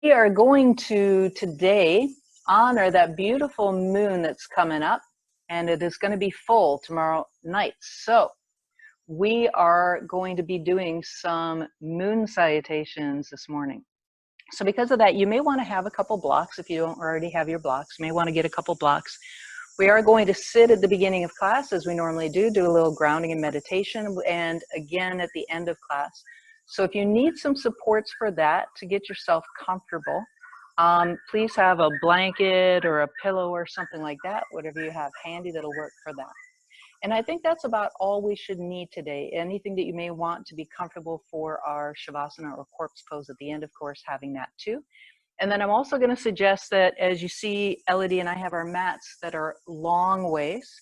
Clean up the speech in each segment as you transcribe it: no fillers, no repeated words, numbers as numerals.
We are going to today honor that beautiful moon that's coming up, and it is going to be full tomorrow night. So we are going to be doing some moon salutations this morning. So because of that, you may want to have a couple blocks. If you don't already have your blocks, you may want to get a couple blocks. We are going to sit at the beginning of class as we normally do a little grounding and meditation, and again at the end of class. So if you need some supports for that to get yourself comfortable, please have a blanket or a pillow or something like that, whatever you have handy that'll work for that. And I think that's about all we should need today. Anything that you may want to be comfortable for our Shavasana or corpse pose at the end, of course, having that too. And then I'm also going to suggest that as you see, Elodie and I have our mats that are long ways.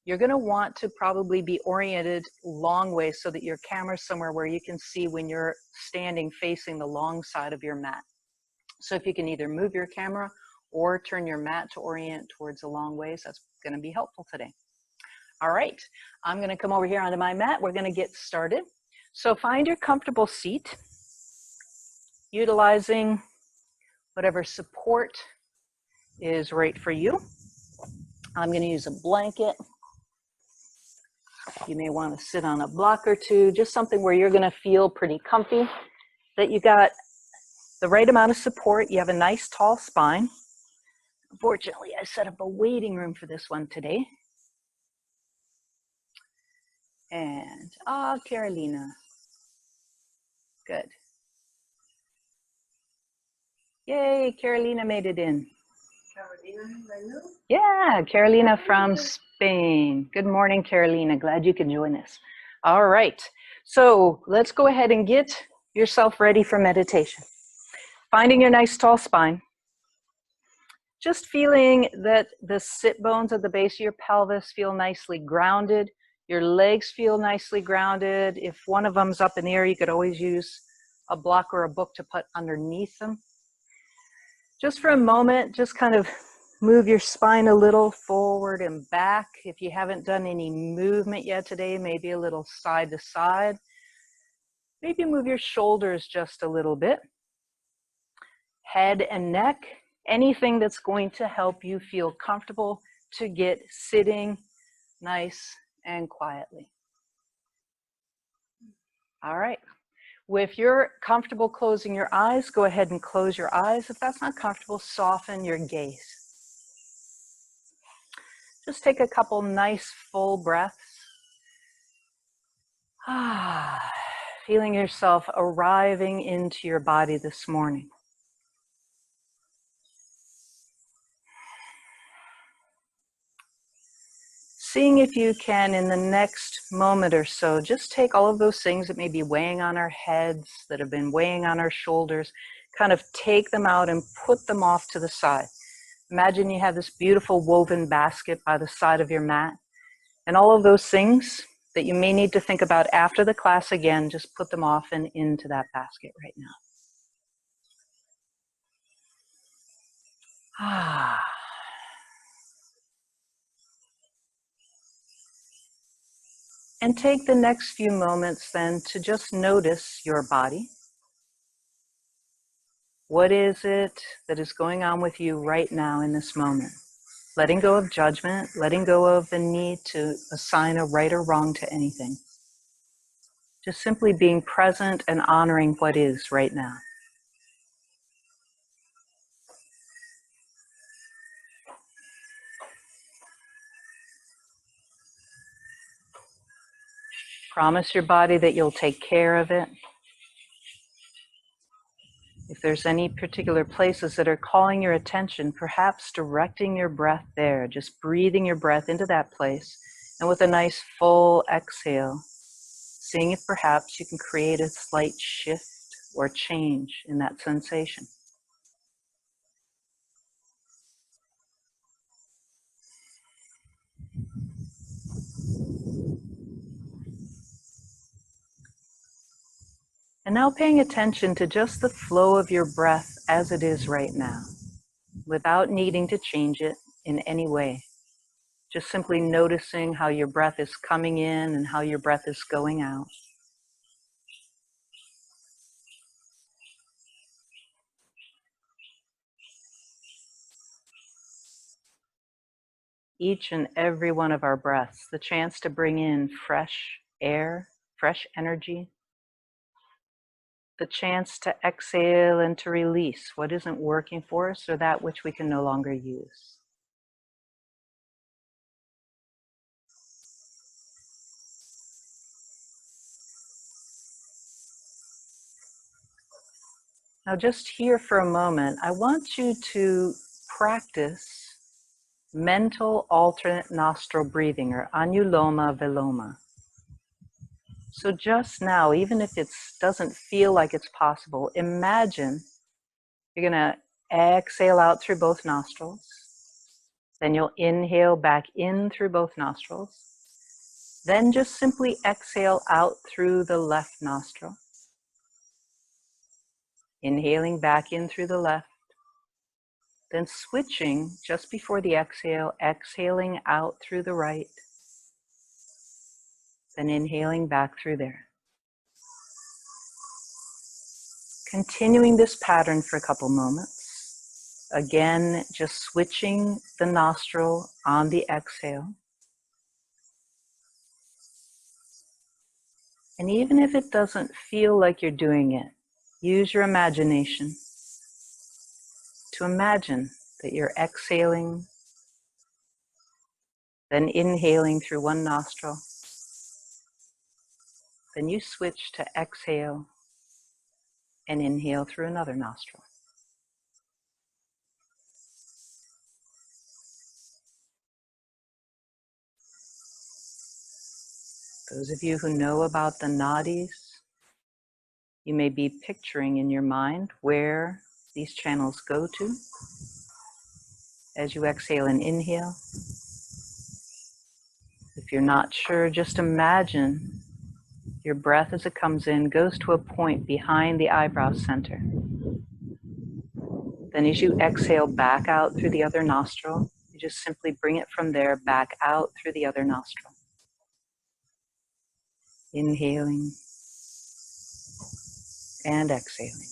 You're going to want to probably be oriented long ways so that your camera's somewhere where you can see when you're standing facing the long side of your mat. So if you can either move your camera or turn your mat to orient towards the long ways, that's going to be helpful today. All right, I'm going to come over here onto my mat. We're going to get started. So find your comfortable seat, utilizing whatever support is right for you. I'm going to use a blanket. You may want to sit on a block or two, just something where you're going to feel pretty comfy, that you got the right amount of support. You have a nice tall spine. Unfortunately, I set up a waiting room for this one today. And, Carolina. Good. Yay, Carolina made it in. Carolina, yeah, Carolina from Spain. Good morning, Carolina. Glad you could join us. All right, so let's go ahead and get yourself ready for meditation. Finding your nice tall spine. Just feeling that the sit bones at the base of your pelvis feel nicely grounded. Your legs feel nicely grounded. If one of them's up in the air, you could always use a block or a book to put underneath them. Just for a moment, just kind of move your spine a little forward and back. If you haven't done any movement yet today, maybe a little side to side. Maybe move your shoulders just a little bit. Head and neck, anything that's going to help you feel comfortable to get sitting nice and quietly. All right. If you're comfortable closing your eyes, go ahead and close your eyes. If that's not comfortable, soften your gaze. Just take a couple nice full breaths. Feeling yourself arriving into your body this morning. Seeing if you can, in the next moment or so, just take all of those things that may be weighing on our heads, that have been weighing on our shoulders, kind of take them out and put them off to the side. Imagine you have this beautiful woven basket by the side of your mat, and all of those things that you may need to think about after the class again, just put them off and into that basket right now. And take the next few moments then to just notice your body. What is it that is going on with you right now in this moment? Letting go of judgment, letting go of the need to assign a right or wrong to anything. Just simply being present and honoring what is right now. Promise your body that you'll take care of it. If there's any particular places that are calling your attention, perhaps directing your breath there, just breathing your breath into that place, and with a nice full exhale, seeing if perhaps you can create a slight shift or change in that sensation. And now paying attention to just the flow of your breath as it is right now, without needing to change it in any way. Just simply noticing how your breath is coming in and how your breath is going out. each and every one of our breaths the chance to bring in fresh air, fresh energy, the chance to exhale and to release what isn't working for us or that which we can no longer use. Now just here for a moment, I want you to practice mental alternate nostril breathing, or anuloma viloma. So just now, even if it doesn't feel like it's possible, imagine you're going to exhale out through both nostrils. Then you'll inhale back in through both nostrils. Then just simply exhale out through the left nostril. Inhaling back in through the left. Then switching just before the exhale, exhaling out through the right. Then inhaling back through there. Continuing this pattern for a couple moments. Again, just switching the nostril on the exhale. And even if it doesn't feel like you're doing it, use your imagination to imagine that you're exhaling, then inhaling through one nostril. Then you switch to exhale and inhale through another nostril. Those of you who know about the nadis, you may be picturing in your mind where these channels go to as you exhale and inhale. If you're not sure, just imagine your breath as it comes in goes to a point behind the eyebrow center. Then as you exhale back out through the other nostril, you just simply bring it from there back out through the other nostril. Inhaling and exhaling.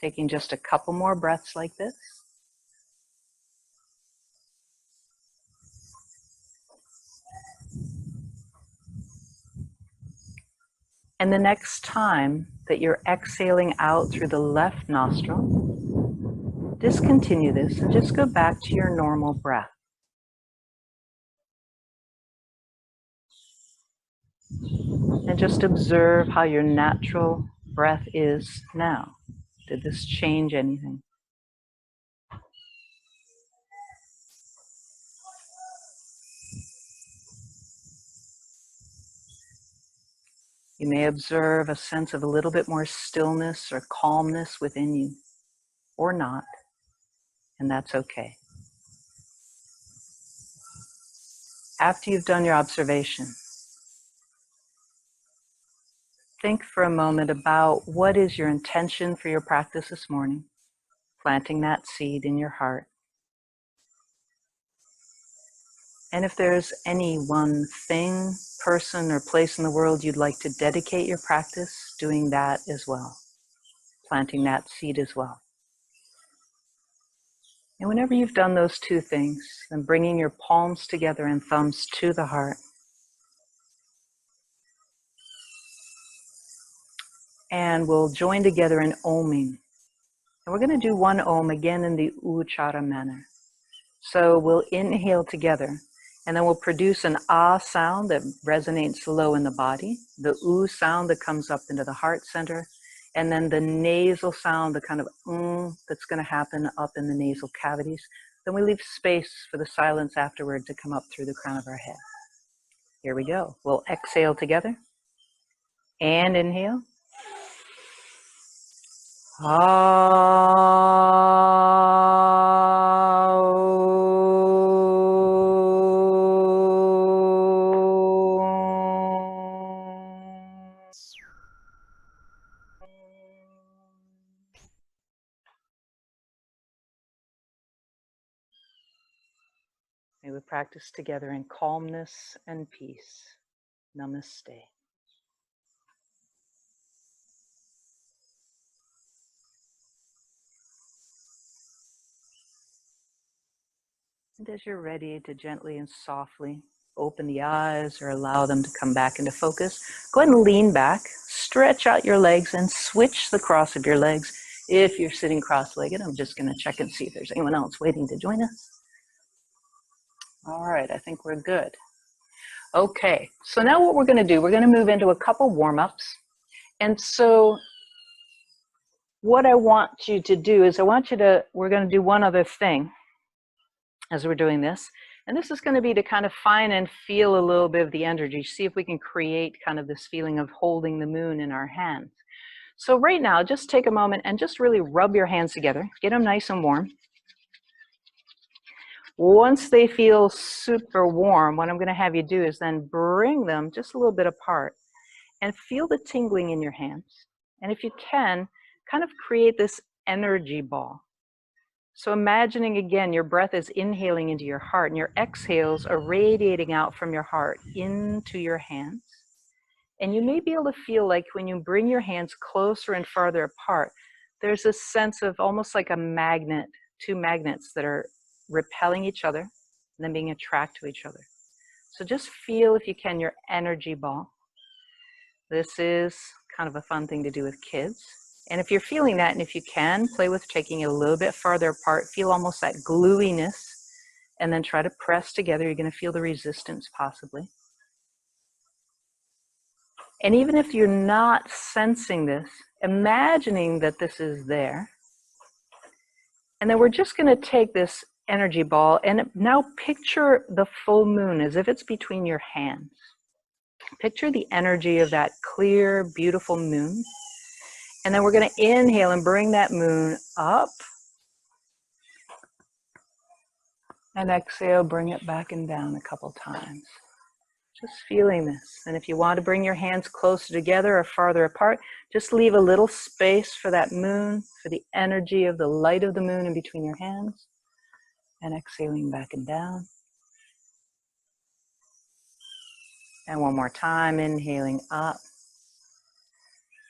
Taking just a couple more breaths like this. And the next time that you're exhaling out through the left nostril, discontinue this and just go back to your normal breath. And just observe how your natural breath is now. Did this change anything? You may observe a sense of a little bit more stillness or calmness within you, or not, and that's okay. After you've done your observation, think for a moment about what is your intention for your practice this morning, planting that seed in your heart. And if there's any one thing, person, or place in the world you'd like to dedicate your practice, doing that as well, planting that seed as well. And whenever you've done those two things, then bringing your palms together and thumbs to the heart. And we'll join together in oming. And we're going to do one om again in the uchara manner. So we'll inhale together, and then we'll produce an ah sound that resonates low in the body, the u sound that comes up into the heart center, and then the nasal sound, the kind of that's going to happen up in the nasal cavities. Then we leave space for the silence afterward to come up through the crown of our head. Here we go. We'll exhale together and inhale. May we practice together in calmness and peace. Namaste. And as you're ready to gently and softly open the eyes or allow them to come back into focus, go ahead and lean back, stretch out your legs, and switch the cross of your legs. If you're sitting cross-legged, I'm just going to check and see if there's anyone else waiting to join us. All right, I think we're good. Okay, so now what we're going to do, we're going to move into a couple warm-ups. And so what I want you to do is we're going to do one other thing as we're doing this. And this is going to be to kind of find and feel a little bit of the energy, see if we can create kind of this feeling of holding the moon in our hands. So right now, just take a moment and just really rub your hands together, get them nice and warm. Once they feel super warm, what I'm going to have you do is then bring them just a little bit apart and feel the tingling in your hands. And if you can, kind of create this energy ball. So imagining again, your breath is inhaling into your heart and your exhales are radiating out from your heart into your hands. And you may be able to feel like when you bring your hands closer and farther apart, there's this sense of almost like a magnet, two magnets that are repelling each other and then being attracted to each other. So just feel, if you can, your energy ball. This is kind of a fun thing to do with kids. And if you're feeling that, and if you can, play with taking it a little bit farther apart, feel almost that gluiness, and then try to press together. You're going to feel the resistance possibly. And even if you're not sensing this, imagining that this is there. And then we're just going to take this energy ball and now picture the full moon as if it's between your hands. Picture the energy of that clear, beautiful moon. And then we're going to inhale and bring that moon up. And exhale, bring it back and down a couple times. Just feeling this. And if you want to bring your hands closer together or farther apart, just leave a little space for that moon, for the energy of the light of the moon in between your hands. And exhaling back and down. And one more time, inhaling up.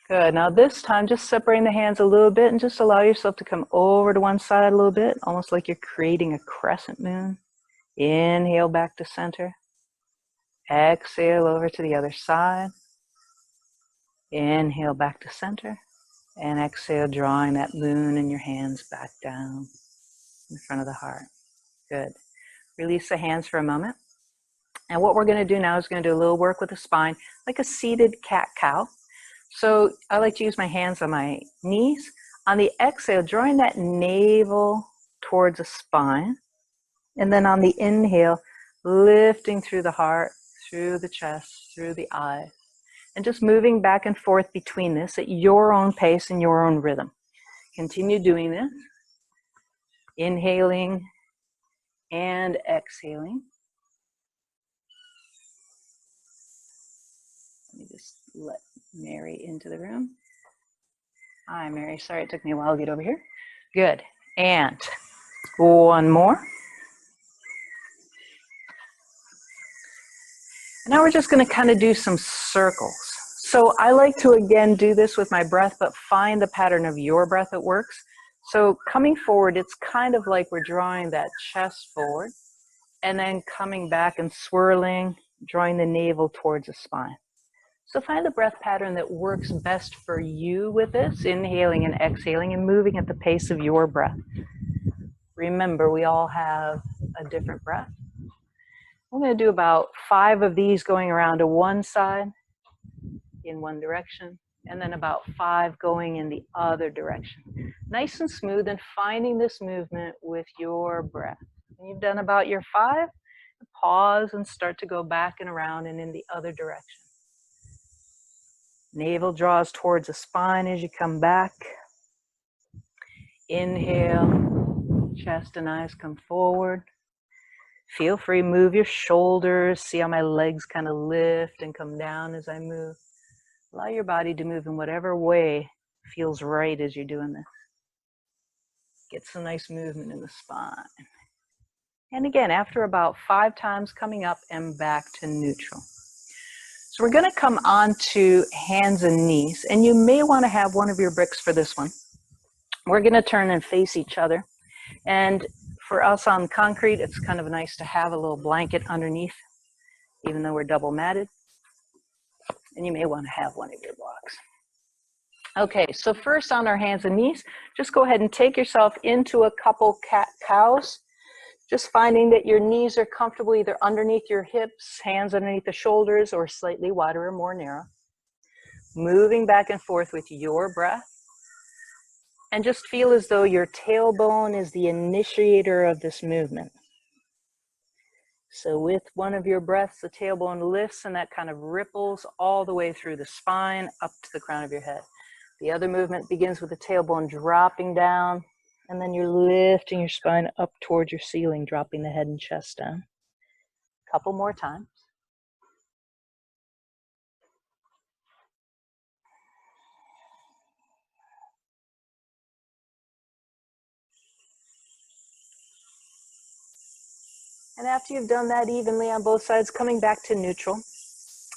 Good. Now this time, just separating the hands a little bit and just allow yourself to come over to one side a little bit, almost like you're creating a crescent moon. Inhale back to center. Exhale over to the other side. Inhale back to center. And exhale, drawing that moon in your hands back down in front of the heart. Good. Release the hands for a moment. And what we're going to do now is going to do a little work with the spine, like a seated cat-cow. So I like to use my hands on my knees. On the exhale, drawing that navel towards the spine. And then on the inhale, lifting through the heart, through the chest, through the eyes. And just moving back and forth between this at your own pace and your own rhythm. Continue doing this. Inhaling and exhaling. Let me just let Mary into the room. Hi, Mary. Sorry it took me a while to get over here. Good. And one more. Now we're just going to kind of do some circles. So I like to again do this with my breath, but find the pattern of your breath that works. So coming forward, it's kind of like we're drawing that chest forward and then coming back and swirling, drawing the navel towards the spine. So find the breath pattern that works best for you with this, inhaling and exhaling and moving at the pace of your breath. Remember, we all have a different breath. I'm going to do about 5 of these going around to one side in one direction, and then about 5 going in the other direction. Nice and smooth, and finding this movement with your breath. When you've done about your 5, pause and start to go back and around and in the other direction. Navel draws towards the spine as you come back. Inhale, chest and eyes come forward. Feel free, move your shoulders. See how my legs kind of lift and come down as I move. Allow your body to move in whatever way feels right as you're doing this. Get some nice movement in the spine. And again, after about 5 times, coming up and back to neutral. So we're going to come on to hands and knees. And you may want to have one of your bricks for this one. We're going to turn and face each other. And For us on concrete, it's kind of nice to have a little blanket underneath, even though we're double matted. And you may want to have one of your blocks. Okay, so first on our hands and knees, just go ahead and take yourself into a couple cat-cows. Just finding that your knees are comfortable either underneath your hips, hands underneath the shoulders, or slightly wider or more narrow. Moving back and forth with your breath. And just feel as though your tailbone is the initiator of this movement. So with one of your breaths, the tailbone lifts and that kind of ripples all the way through the spine up to the crown of your head. The other movement begins with the tailbone dropping down, and then you're lifting your spine up towards your ceiling, dropping the head and chest down. A couple more times. And after you've done that evenly on both sides, coming back to neutral.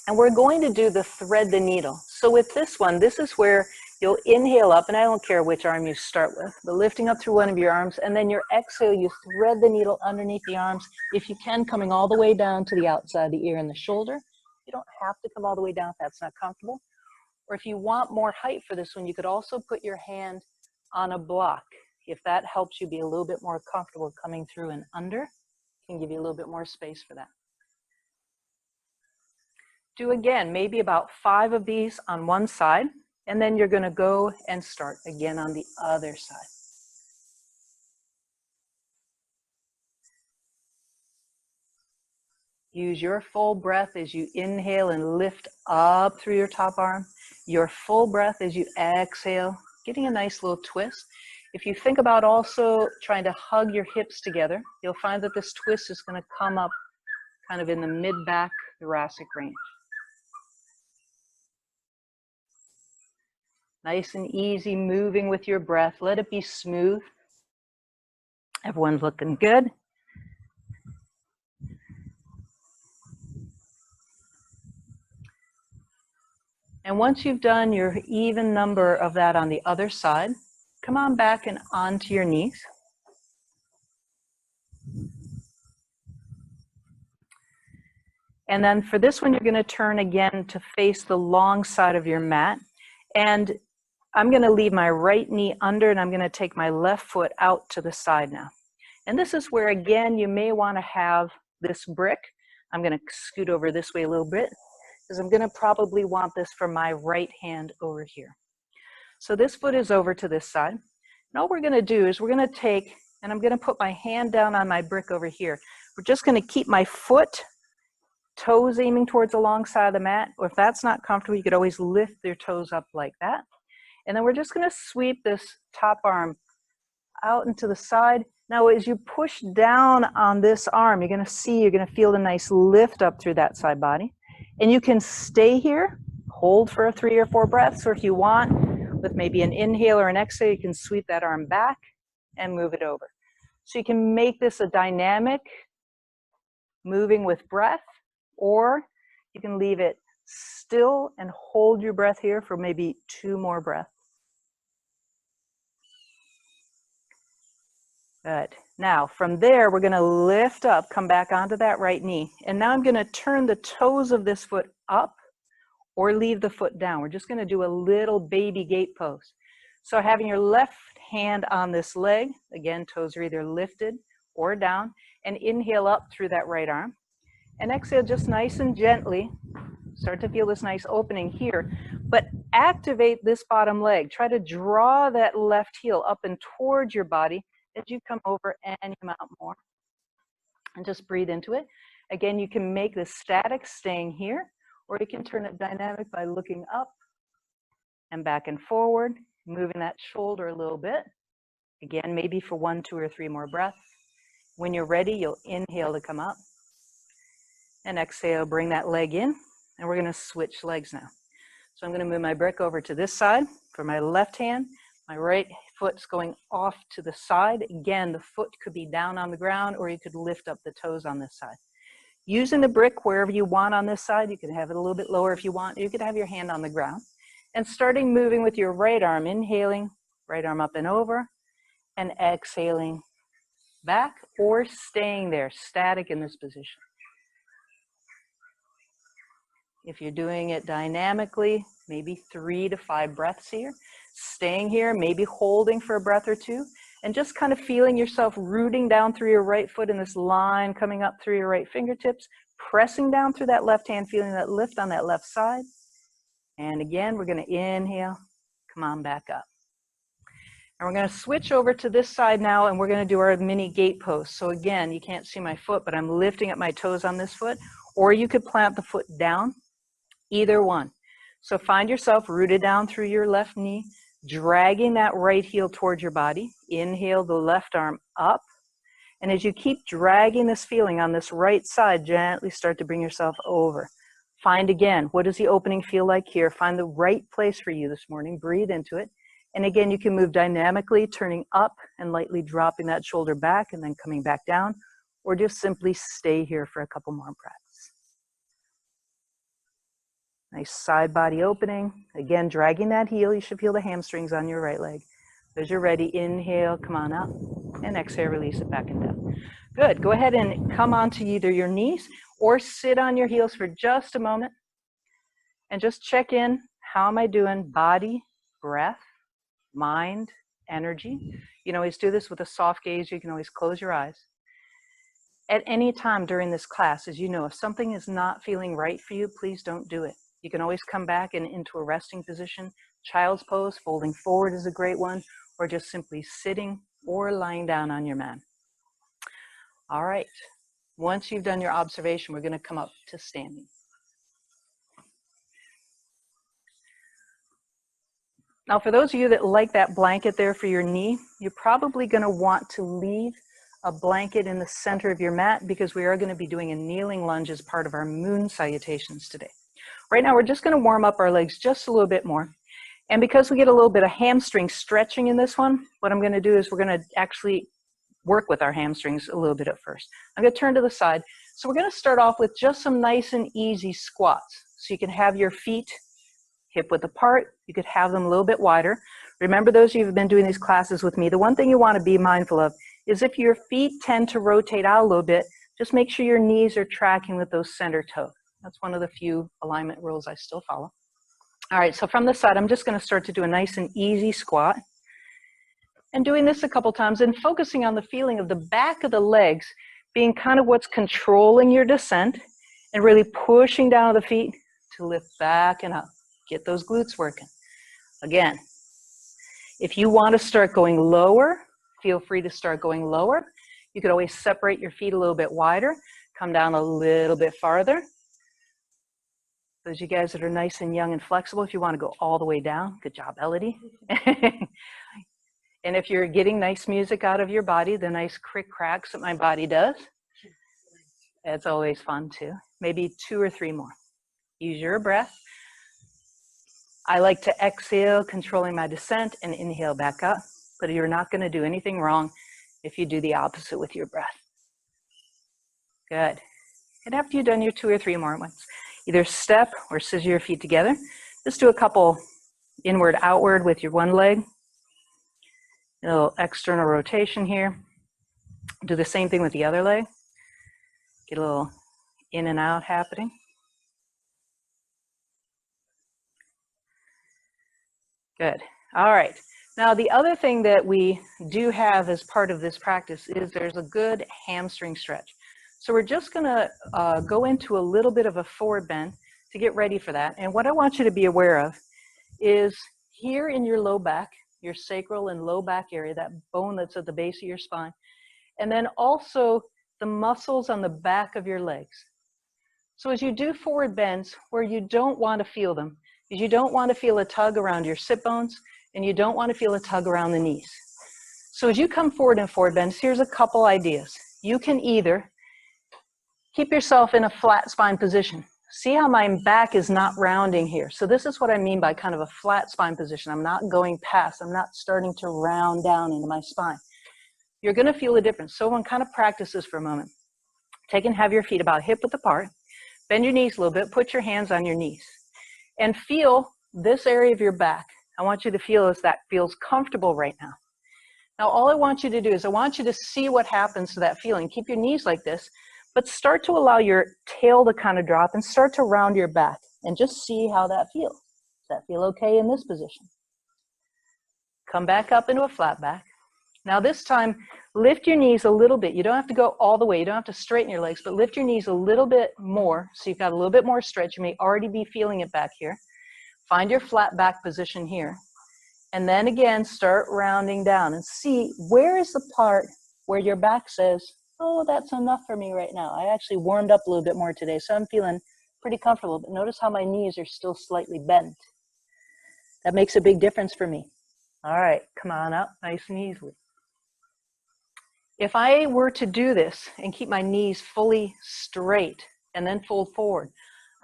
And we're going to do the thread the needle. So with this one, this is where you'll inhale up, and I don't care which arm you start with, but lifting up through one of your arms, and then your exhale, you thread the needle underneath the arms, if you can, coming all the way down to the outside of the ear and the shoulder. You don't have to come all the way down if that's not comfortable. Or if you want more height for this one, you could also put your hand on a block. If that helps you be a little bit more comfortable coming through and under, can give you a little bit more space for that. Do again, maybe about 5 of these on one side, and then you're going to go and start again on the other side. Use your full breath as you inhale and lift up through your top arm. Your full breath as you exhale, getting a nice little twist. If you think about also trying to hug your hips together, you'll find that this twist is going to come up kind of in the mid-back thoracic range. Nice and easy, moving with your breath. Let it be smooth. Everyone's looking good. And once you've done your even number of that on the other side, come on back and onto your knees. And then for this one, you're going to turn again to face the long side of your mat. And I'm going to leave my right knee under, and I'm going to take my left foot out to the side now. And this is where, again, you may want to have this brick. I'm going to scoot over this way a little bit, because I'm going to probably want this for my right hand over here. So this foot is over to this side. And all we're going to do is we're going to take, and I'm going to put my hand down on my brick over here. We're just going to keep my foot, toes aiming towards the long side of the mat. Or if that's not comfortable, you could always lift your toes up like that. And then we're just going to sweep this top arm out into the side. Now, as you push down on this arm, you're going to feel a nice lift up through that side body. And you can stay here, hold for 3 or 4 breaths, or if you want, with maybe an inhale or an exhale, you can sweep that arm back and move it over. So you can make this a dynamic, moving with breath, or you can leave it still and hold your breath here for maybe 2 more breaths. Good. Now, from there, we're going to lift up, come back onto that right knee. And now I'm going to turn the toes of this foot up or leave the foot down. We're just going to do a little baby gate pose. So having your left hand on this leg, again, toes are either lifted or down, and inhale up through that right arm. And exhale just nice and gently. Start to feel this nice opening here, but activate this bottom leg. Try to draw that left heel up and towards your body as you come over and come out more. And just breathe into it. Again, you can make this static, staying here, or you can turn it dynamic by looking up and back and forward, moving that shoulder a little bit. Again, maybe for 1, 2, or 3 more breaths. When you're ready, you'll inhale to come up. And exhale, bring that leg in. And we're going to switch legs now. So I'm going to move my brick over to this side for my left hand. My right foot's going off to the side. Again, the foot could be down on the ground, or you could lift up the toes on this side. Using the brick wherever you want on this side. You can have it a little bit lower if you want. You could have your hand on the ground. And starting moving with your right arm, inhaling, right arm up and over, and exhaling, back, or staying there, static in this position. If you're doing it dynamically, maybe 3 to 5 breaths here, staying here, maybe holding for a breath or two, and just kind of feeling yourself rooting down through your right foot in this line coming up through your right fingertips, pressing down through that left hand, feeling that lift on that left side. And again, we're going to inhale, come on back up. And we're going to switch over to this side now, and we're going to do our mini gate pose. So again, you can't see my foot, but I'm lifting up my toes on this foot, or you could plant the foot down, either one. So find yourself rooted down through your left knee, dragging that right heel towards your body. Inhale the left arm up. And as you keep dragging this feeling on this right side, gently start to bring yourself over. Find again, what does the opening feel like here? Find the right place for you this morning. Breathe into it. And again, you can move dynamically, turning up and lightly dropping that shoulder back and then coming back down, or just simply stay here for a couple more breaths. Nice side body opening. Again, dragging that heel. You should feel the hamstrings on your right leg. As you're ready, inhale, come on up, and exhale, release it back and down. Good. Go ahead and come onto either your knees or sit on your heels for just a moment and just check in. How am I doing? Body, breath, mind, energy. You can always do this with a soft gaze. You can always close your eyes. At any time during this class, as you know, if something is not feeling right for you, please don't do it. You can always come back and into a resting position. Child's pose, folding forward is a great one, or just simply sitting or lying down on your mat. All right. Once you've done your observation, we're going to come up to standing. Now, for those of you that like that blanket there for your knee, you're probably going to want to leave a blanket in the center of your mat, because we are going to be doing a kneeling lunge as part of our moon salutations today. Right now, we're just going to warm up our legs just a little bit more. And because we get a little bit of hamstring stretching in this one, what I'm going to do is we're going to actually work with our hamstrings a little bit at first. I'm going to turn to the side. So we're going to start off with just some nice and easy squats. So you can have your feet hip width apart. You could have them a little bit wider. Remember, those of you who have been doing these classes with me, the one thing you want to be mindful of is if your feet tend to rotate out a little bit, just make sure your knees are tracking with those center toes. That's one of the few alignment rules I still follow. All right, so from this side, I'm just going to start to do a nice and easy squat. And doing this a couple times and focusing on the feeling of the back of the legs being kind of what's controlling your descent, and really pushing down the feet to lift back and up. Get those glutes working. Again, if you want to start going lower, feel free to start going lower. You could always separate your feet a little bit wider, come down a little bit farther. Those of you guys that are nice and young and flexible, if you want to go all the way down, good job, Elodie. And if you're getting nice music out of your body, the nice crick cracks that my body does, it's always fun too. Maybe 2 or 3 more. Use your breath. I like to exhale, controlling my descent, and inhale back up. But you're not going to do anything wrong if you do the opposite with your breath. Good. And after you've done your 2 or 3 more ones, either step or scissor your feet together. Just do a couple inward, outward with your one leg. A little external rotation here. Do the same thing with the other leg. Get a little in and out happening. Good. All right. Now, the other thing that we do have as part of this practice is there's a good hamstring stretch. So we're just going to go into a little bit of a forward bend to get ready for that. And what I want you to be aware of is here in your low back, your sacral and low back area, that bone that's at the base of your spine, and then also the muscles on the back of your legs. So as you do forward bends, where you don't want to feel them, is you don't want to feel a tug around your sit bones, and you don't want to feel a tug around the knees. So as you come forward in forward bends, here's a couple ideas. You can either keep yourself in a flat spine position. See how my back is not rounding here. So this is what I mean by kind of a flat spine position. I'm not going past. I'm not starting to round down into my spine. You're going to feel a difference. So one kind of practice this for a moment. Take and have your feet about hip width apart. Bend your knees a little bit. Put your hands on your knees. And feel this area of your back. I want you to feel as that feels comfortable right now. Now, all I want you to do is I want you to see what happens to that feeling. Keep your knees like this, but start to allow your tail to kind of drop and start to round your back and just see how that feels. Does that feel okay in this position? Come back up into a flat back. Now this time, lift your knees a little bit. You don't have to go all the way. You don't have to straighten your legs, but lift your knees a little bit more so you've got a little bit more stretch. You may already be feeling it back here. Find your flat back position here. And then again, start rounding down and see where is the part where your back says, oh, that's enough for me right now. I actually warmed up a little bit more today, so I'm feeling pretty comfortable. But notice how my knees are still slightly bent. That makes a big difference for me. All right, come on up nice and easily. If I were to do this and keep my knees fully straight and then fold forward,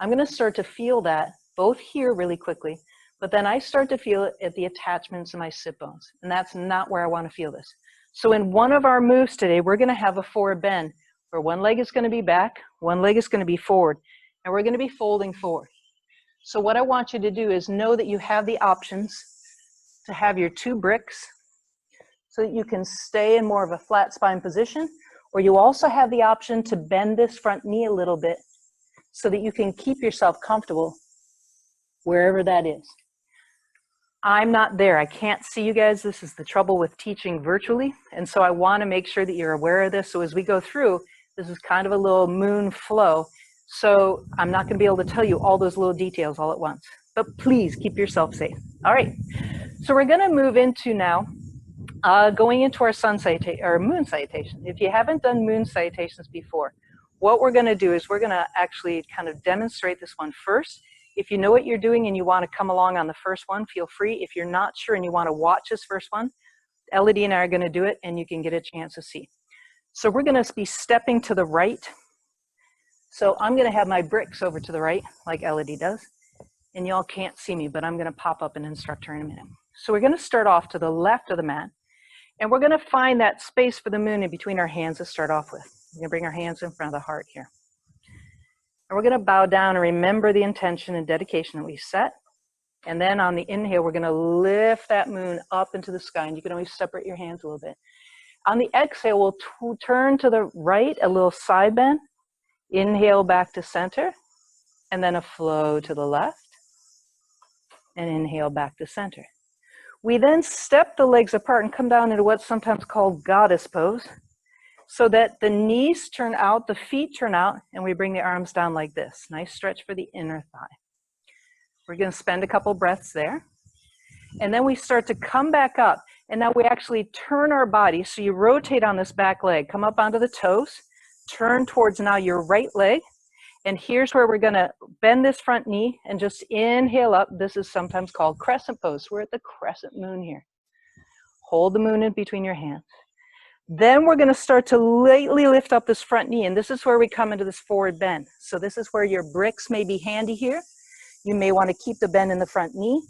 I'm going to start to feel that both here really quickly, but then I start to feel it at the attachments of my sit bones, and that's not where I want to feel this. So in one of our moves today, we're going to have a forward bend where one leg is going to be back, one leg is going to be forward, and we're going to be folding forward. So what I want you to do is know that you have the options to have your two bricks so that you can stay in more of a flat spine position, or you also have the option to bend this front knee a little bit so that you can keep yourself comfortable wherever that is. I'm not there. I can't see you guys. This is the trouble with teaching virtually, and so I want to make sure that you're aware of this. So as we go through, this is kind of a little moon flow, so I'm not going to be able to tell you all those little details all at once, but please keep yourself safe. All right, so we're going to move into now going into our moon salutation. If you haven't done moon salutations before, what we're going to do is we're going to actually kind of demonstrate this one first. If you know what you're doing and you want to come along on the first one, feel free. If you're not sure and you want to watch this first one, Elodie and I are going to do it and you can get a chance to see. So we're going to be stepping to the right. So I'm going to have my bricks over to the right like Elodie does. And y'all can't see me, but I'm going to pop up an instructor in a minute. So we're going to start off to the left of the mat. And we're going to find that space for the moon in between our hands to start off with. We're going to bring our hands in front of the heart here. And we're going to bow down and remember the intention and dedication that we set. And then on the inhale, we're going to lift that moon up into the sky. And you can always separate your hands a little bit. On the exhale, we'll turn to the right, a little side bend. Inhale back to center. And then a flow to the left. And inhale back to center. We then step the legs apart and come down into what's sometimes called goddess pose, so that the knees turn out, the feet turn out, and we bring the arms down like this. Nice stretch for the inner thigh. We're going to spend a couple breaths there. And then we start to come back up, and now we actually turn our body. So you rotate on this back leg, come up onto the toes, turn towards now your right leg. And here's where we're going to bend this front knee and just inhale up. This is sometimes called crescent pose. We're at the crescent moon here. Hold the moon in between your hands. Then we're going to start to lightly lift up this front knee. And this is where we come into this forward bend. So this is where your bricks may be handy here. You may want to keep the bend in the front knee.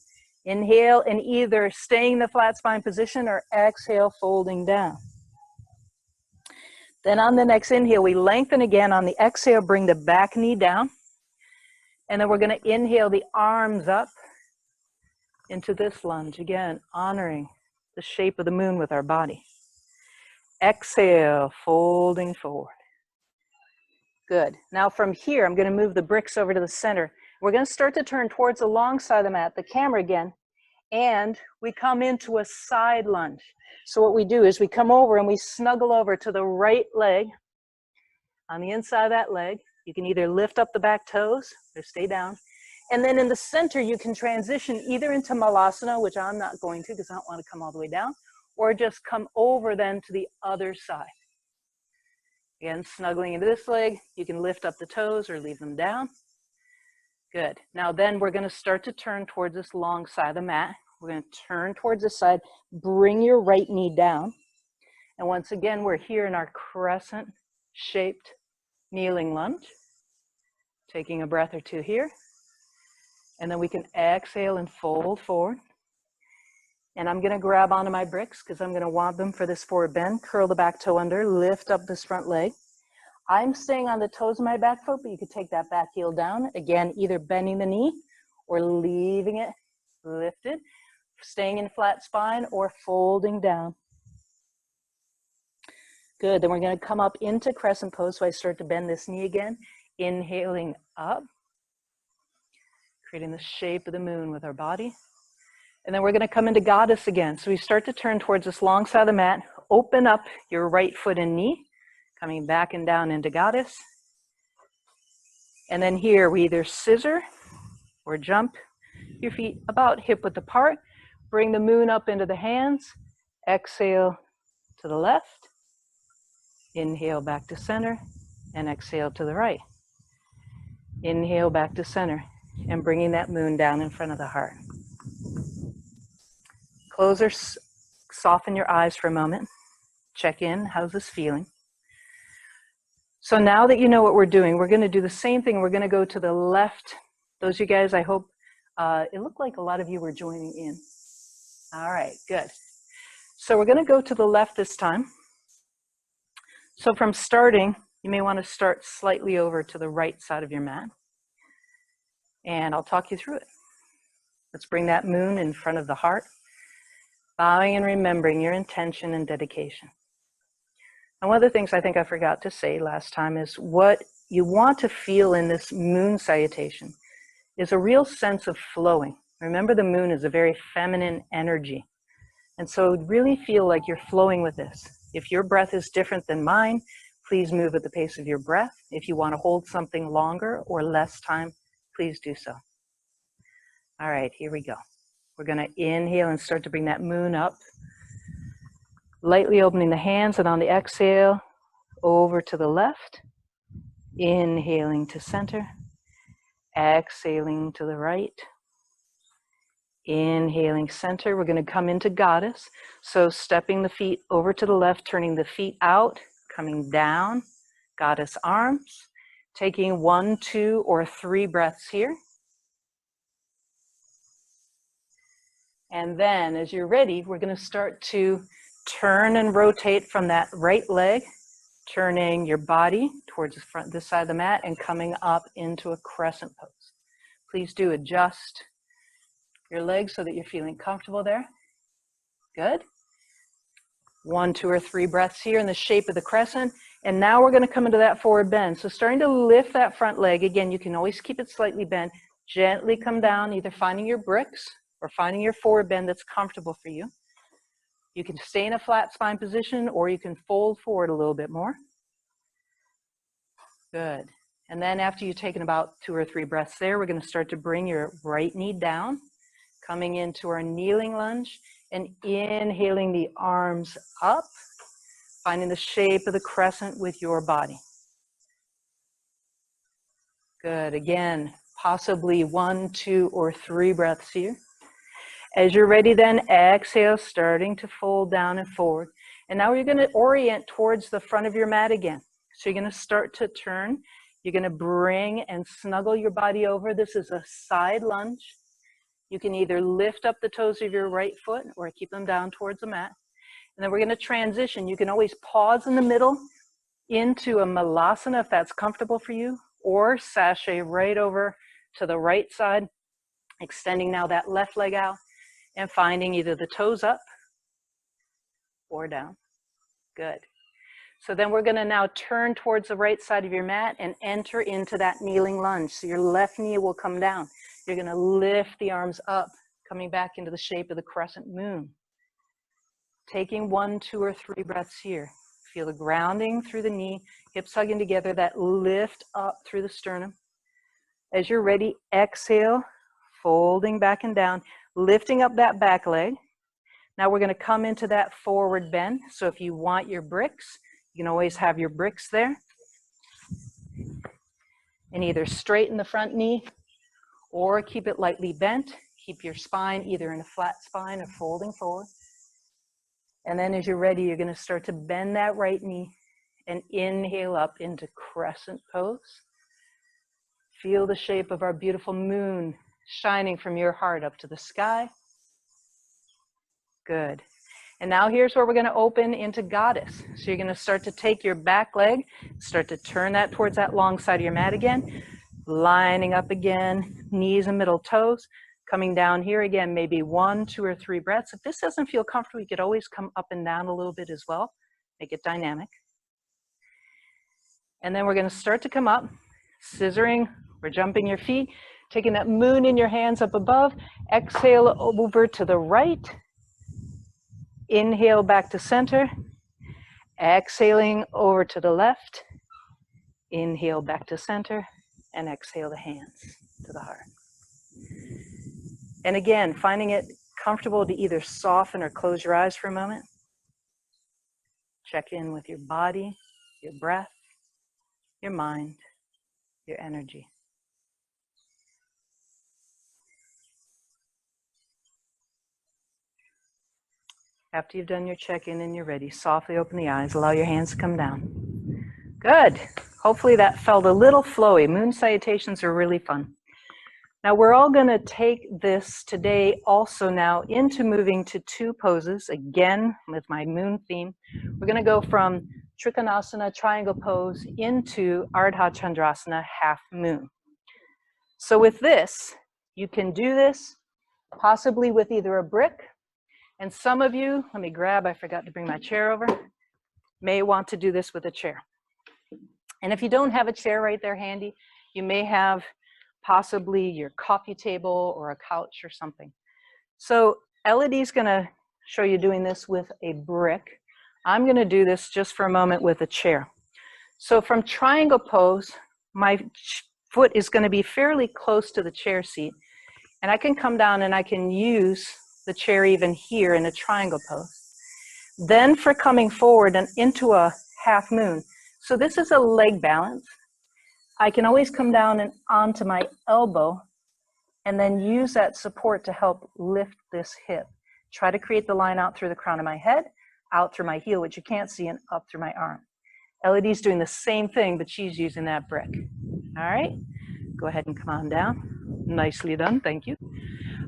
Inhale and either staying in the flat spine position or exhale, folding down. Then on the next inhale, we lengthen again. On the exhale, bring the back knee down. And then we're going to inhale the arms up into this lunge. Again, honoring the shape of the moon with our body. Exhale, folding forward. Good. Now from here, I'm going to move the bricks over to the center. We're going to start to turn towards the long side of the mat, the camera again. And we come into a side lunge. So what we do is we come over and we snuggle over to the right leg. On the inside of that leg, you can either lift up the back toes or stay down. And then in the center, you can transition either into malasana, which I'm not going to because I don't want to come all the way down, or just come over then to the other side. Again, snuggling into this leg, you can lift up the toes or leave them down. Good. Now then we're going to start to turn towards this long side of the mat. We're going to turn towards this side, bring your right knee down. And once again, we're here in our crescent-shaped kneeling lunge. Taking a breath or two here. And then we can exhale and fold forward. And I'm going to grab onto my bricks because I'm going to want them for this forward bend. Curl the back toe under, lift up this front leg. I'm staying on the toes of my back foot, but you could take that back heel down. Again, either bending the knee or leaving it lifted. Staying in flat spine or folding down. Good, then we're gonna come up into crescent pose, so I start to bend this knee again, inhaling up, creating the shape of the moon with our body. And then we're gonna come into goddess again. So we start to turn towards this long side of the mat, open up your right foot and knee, coming back and down into goddess. And then here we either scissor or jump your feet about hip width apart, bring the moon up into the hands, exhale to the left, inhale back to center, and exhale to the right. Inhale back to center, and bringing that moon down in front of the heart. Close or soften your eyes for a moment. Check in, how's this feeling? So now that you know what we're doing, we're gonna do the same thing. We're gonna go to the left. Those of you guys, I hope, it looked like a lot of you were joining in. All right, good. So we're gonna go to the left this time. So from starting, you may wanna start slightly over to the right side of your mat. And I'll talk you through it. Let's bring that moon in front of the heart, bowing and remembering your intention and dedication. And one of the things I think I forgot to say last time is what you want to feel in this moon salutation is a real sense of flowing. Remember, the moon is a very feminine energy. And so really feel like you're flowing with this. If your breath is different than mine, please move at the pace of your breath. If you want to hold something longer or less time, please do so. All right, here we go. We're going to inhale and start to bring that moon up. Lightly opening the hands, and on the exhale, over to the left. Inhaling to center. Exhaling to the right. Inhaling center. We're going to come into goddess. So stepping the feet over to the left, turning the feet out, coming down, goddess arms. Taking 1, 2, or 3 breaths here. And then as you're ready, we're going to start to turn and rotate from that right leg, turning your body towards the front, this side of the mat, and coming up into a crescent pose. Please do adjust your legs so that you're feeling comfortable there. Good. 1, 2, or 3 breaths here in the shape of the crescent. And now we're going to come into that forward bend. So starting to lift that front leg. Again, you can always keep it slightly bent. Gently come down, either finding your bricks or finding your forward bend that's comfortable for you. You can stay in a flat spine position, or you can fold forward a little bit more. Good. And then after you've taken about 2 or 3 breaths there, we're going to start to bring your right knee down, coming into our kneeling lunge, and inhaling the arms up, finding the shape of the crescent with your body. Good. Again, possibly 1, 2, or 3 breaths here. As you're ready, then exhale, starting to fold down and forward. And now you're going to orient towards the front of your mat again. So you're going to start to turn. You're going to bring and snuggle your body over. This is a side lunge. You can either lift up the toes of your right foot or keep them down towards the mat. And then we're going to transition. You can always pause in the middle into a malasana if that's comfortable for you, or sashay right over to the right side, extending now that left leg out and finding either the toes up or down. Good. So then we're going to now turn towards the right side of your mat and enter into that kneeling lunge. So your left knee will come down. You're going to lift the arms up, coming back into the shape of the crescent moon. Taking 1, 2, or 3 breaths here. Feel the grounding through the knee, hips hugging together, that lift up through the sternum. As you're ready, exhale, folding back and down, lifting up that back leg. Now we're going to come into that forward bend. So if you want your bricks, you can always have your bricks there. And either straighten the front knee or keep it lightly bent. Keep your spine either in a flat spine or folding forward. And then as you're ready, you're going to start to bend that right knee and inhale up into crescent pose. Feel the shape of our beautiful moon shining from your heart up to the sky. Good. And now here's where we're going to open into goddess. So you're going to start to take your back leg, start to turn that towards that long side of your mat again, lining up again, knees and middle toes, coming down here again, maybe 1, 2, or 3 breaths. If this doesn't feel comfortable, you could always come up and down a little bit as well. Make it dynamic. And then we're going to start to come up, scissoring, we're jumping your feet, taking that moon in your hands up above, exhale over to the right, inhale back to center, exhaling over to the left, inhale back to center, and exhale the hands to the heart. And again, finding it comfortable to either soften or close your eyes for a moment. Check in with your body, your breath, your mind, your energy. After you've done your check-in and you're ready, softly open the eyes, allow your hands to come down. Good. Hopefully that felt a little flowy. Moon salutations are really fun. Now we're all going to take this today also now into moving to two poses, again with my moon theme. We're going to go from Trikonasana, triangle pose, into Ardha Chandrasana, half moon. So with this, you can do this possibly with either a brick, and some of you, let me grab, I forgot to bring my chair over, may want to do this with a chair. And if you don't have a chair right there handy, you may have possibly your coffee table or a couch or something. So Elodie's going to show you doing this with a brick. I'm going to do this just for a moment with a chair. So from triangle pose, my foot is going to be fairly close to the chair seat, and I can come down and I can use the chair even here in a triangle pose. Then for coming forward and into a half moon, so this is a leg balance. I can always come down and onto my elbow and then use that support to help lift this hip. Try to create the line out through the crown of my head, out through my heel, which you can't see, and up through my arm. Elodie's doing the same thing, but she's using that brick. All right, go ahead and come on down. Nicely done, thank you.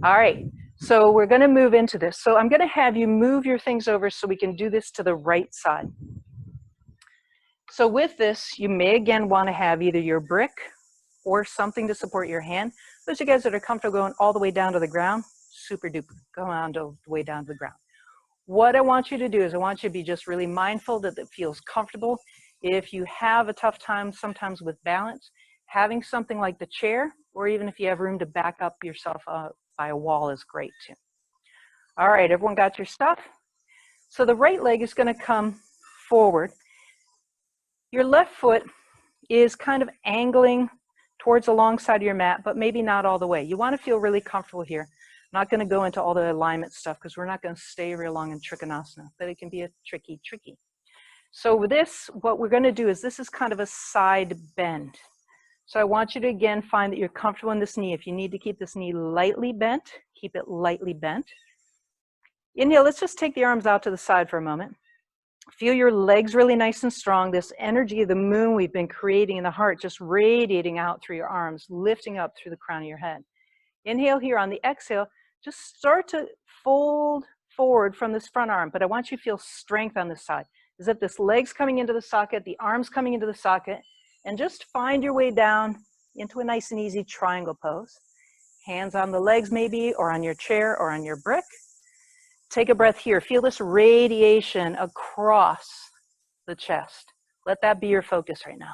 All right, so we're going to move into this. So I'm going to have you move your things over so we can do this to the right side. So with this, you may again want to have either your brick or something to support your hand. Those of you guys that are comfortable going all the way down to the ground, super duper, go on the way down to the ground. What I want you to do is I want you to be just really mindful that it feels comfortable. If you have a tough time sometimes with balance, having something like the chair, or even if you have room to back up yourself by a wall, is great too. All right, everyone got your stuff? So the right leg is going to come forward. Your left foot is kind of angling towards the long side of your mat, but maybe not all the way. You want to feel really comfortable here. I'm not going to go into all the alignment stuff because we're not going to stay real long in Trikonasana, but it can be a tricky. So with this, what we're going to do is this is kind of a side bend. So I want you to again find that you're comfortable in this knee. If you need to keep this knee lightly bent, keep it lightly bent. Inhale, let's just take the arms out to the side for a moment. Feel your legs really nice and strong. This energy of the moon we've been creating in the heart just radiating out through your arms, lifting up through the crown of your head. Inhale here. On the exhale, just start to fold forward from this front arm, but I want you to feel strength on this side, as if this leg's coming into the socket, the arm's coming into the socket, and just find your way down into a nice and easy triangle pose. Hands on the legs maybe, or on your chair, or on your brick. Take a breath here. Feel this radiation across the chest. Let that be your focus right now.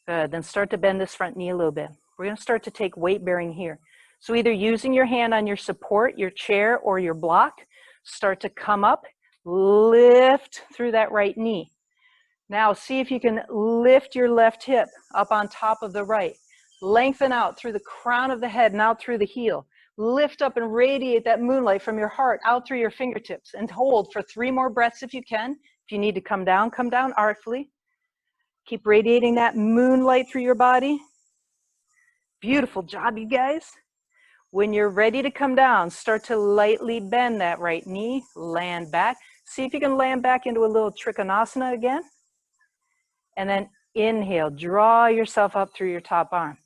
Good. Then start to bend this front knee a little bit. We're going to start to take weight bearing here. So either using your hand on your support, your chair, or your block, start to come up, lift through that right knee. Now see if you can lift your left hip up on top of the right. Lengthen out through the crown of the head and out through the heel. Lift up and radiate that moonlight from your heart out through your fingertips, and hold for 3 more breaths if you can. If you need to come down artfully. Keep radiating that moonlight through your body. Beautiful job, you guys. When you're ready to come down, start to lightly bend that right knee, land back. See if you can land back into a little Trikonasana again. And then inhale, draw yourself up through your top arm.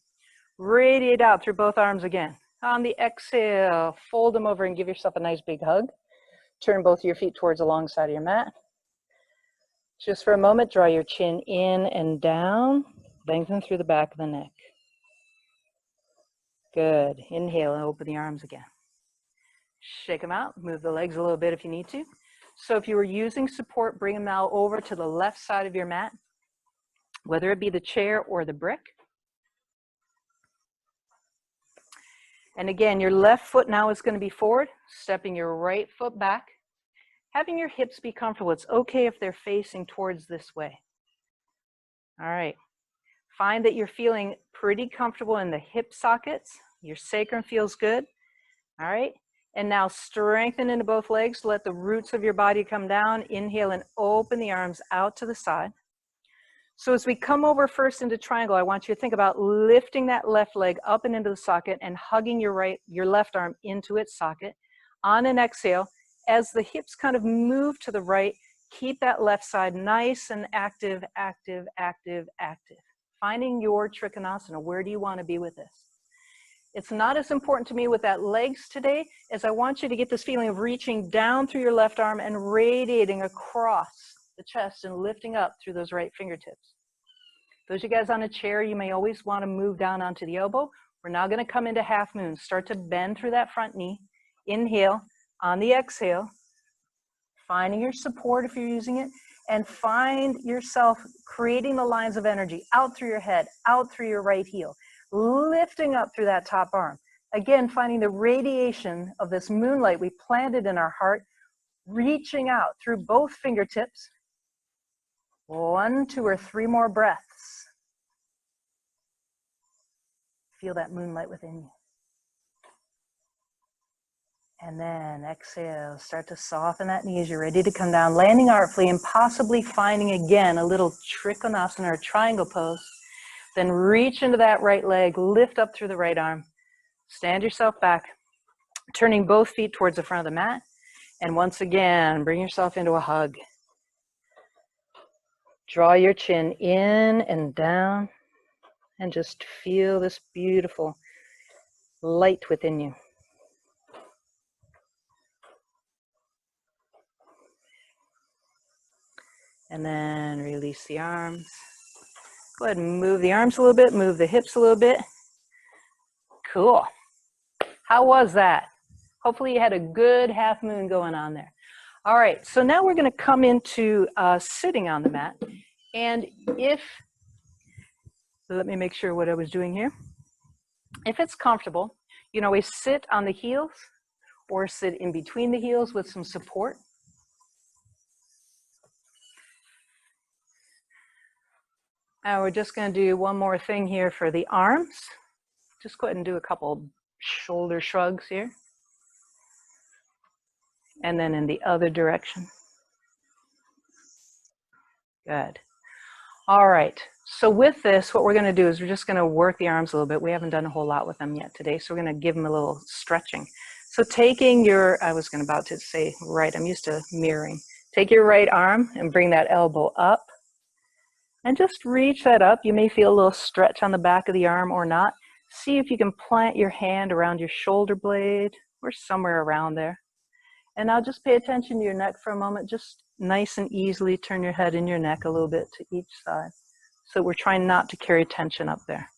Radiate out through both arms again. On the exhale, fold them over and give yourself a nice big hug. Turn both of your feet towards the long side of your mat. Just for a moment, draw your chin in and down. Lengthen through the back of the neck. Good. Inhale and open the arms again. Shake them out. Move the legs a little bit if you need to. So if you were using support, bring them now over to the left side of your mat. whether it be the chair or the brick. And again, your left foot now is going to be forward, stepping your right foot back, having your hips be comfortable. It's okay if they're facing towards this way. All right. Find that you're feeling pretty comfortable in the hip sockets. Your sacrum feels good. All right. And now strengthen into both legs. Let the roots of your body come down. Inhale and open the arms out to the side. So as we come over first into triangle, I want you to think about lifting that left leg up and into the socket and hugging your left arm into its socket. On an exhale, as the hips kind of move to the right, keep that left side nice and active, active, active, active. Finding your Trikonasana. Where do you want to be with this? It's not as important to me with that legs today as I want you to get this feeling of reaching down through your left arm and radiating across the chest and lifting up through those right fingertips. Those of you guys on a chair, you may always want to move down onto the elbow. We're now going to come into half moon. Start to bend through that front knee. Inhale. On the exhale, finding your support if you're using it, and find yourself creating the lines of energy out through your head, out through your right heel, lifting up through that top arm. Again, finding the radiation of this moonlight we planted in our heart, reaching out through both fingertips. 1, 2, or 3 more breaths. Feel that moonlight within you. And then exhale, start to soften that knee as you're ready to come down, landing artfully and possibly finding again a little Trikonasana or triangle pose. Then reach into that right leg, lift up through the right arm, stand yourself back, turning both feet towards the front of the mat. And once again, bring yourself into a hug. Draw your chin in and down and just feel this beautiful light within you. And then release the arms. Go ahead and move the arms a little bit, move the hips a little bit. Cool. How was that? Hopefully you had a good half moon going on there. All right, so now we're going to come into sitting on the mat. And let me make sure what I was doing here. If it's comfortable, you can always sit on the heels or sit in between the heels with some support. Now we're just going to do one more thing here for the arms. Just go ahead and do a couple shoulder shrugs here. And then in the other direction. Good. All right. So with this, what we're going to do is we're just going to work the arms a little bit. We haven't done a whole lot with them yet today, so we're going to give them a little stretching. So taking your, I was about to say right, I'm used to mirroring. Take your right arm and bring that elbow up. And just reach that up. You may feel a little stretch on the back of the arm or not. See if you can plant your hand around your shoulder blade or somewhere around there. And now just pay attention to your neck for a moment. Just nice and easily turn your head and your neck a little bit to each side. So we're trying not to carry tension up there.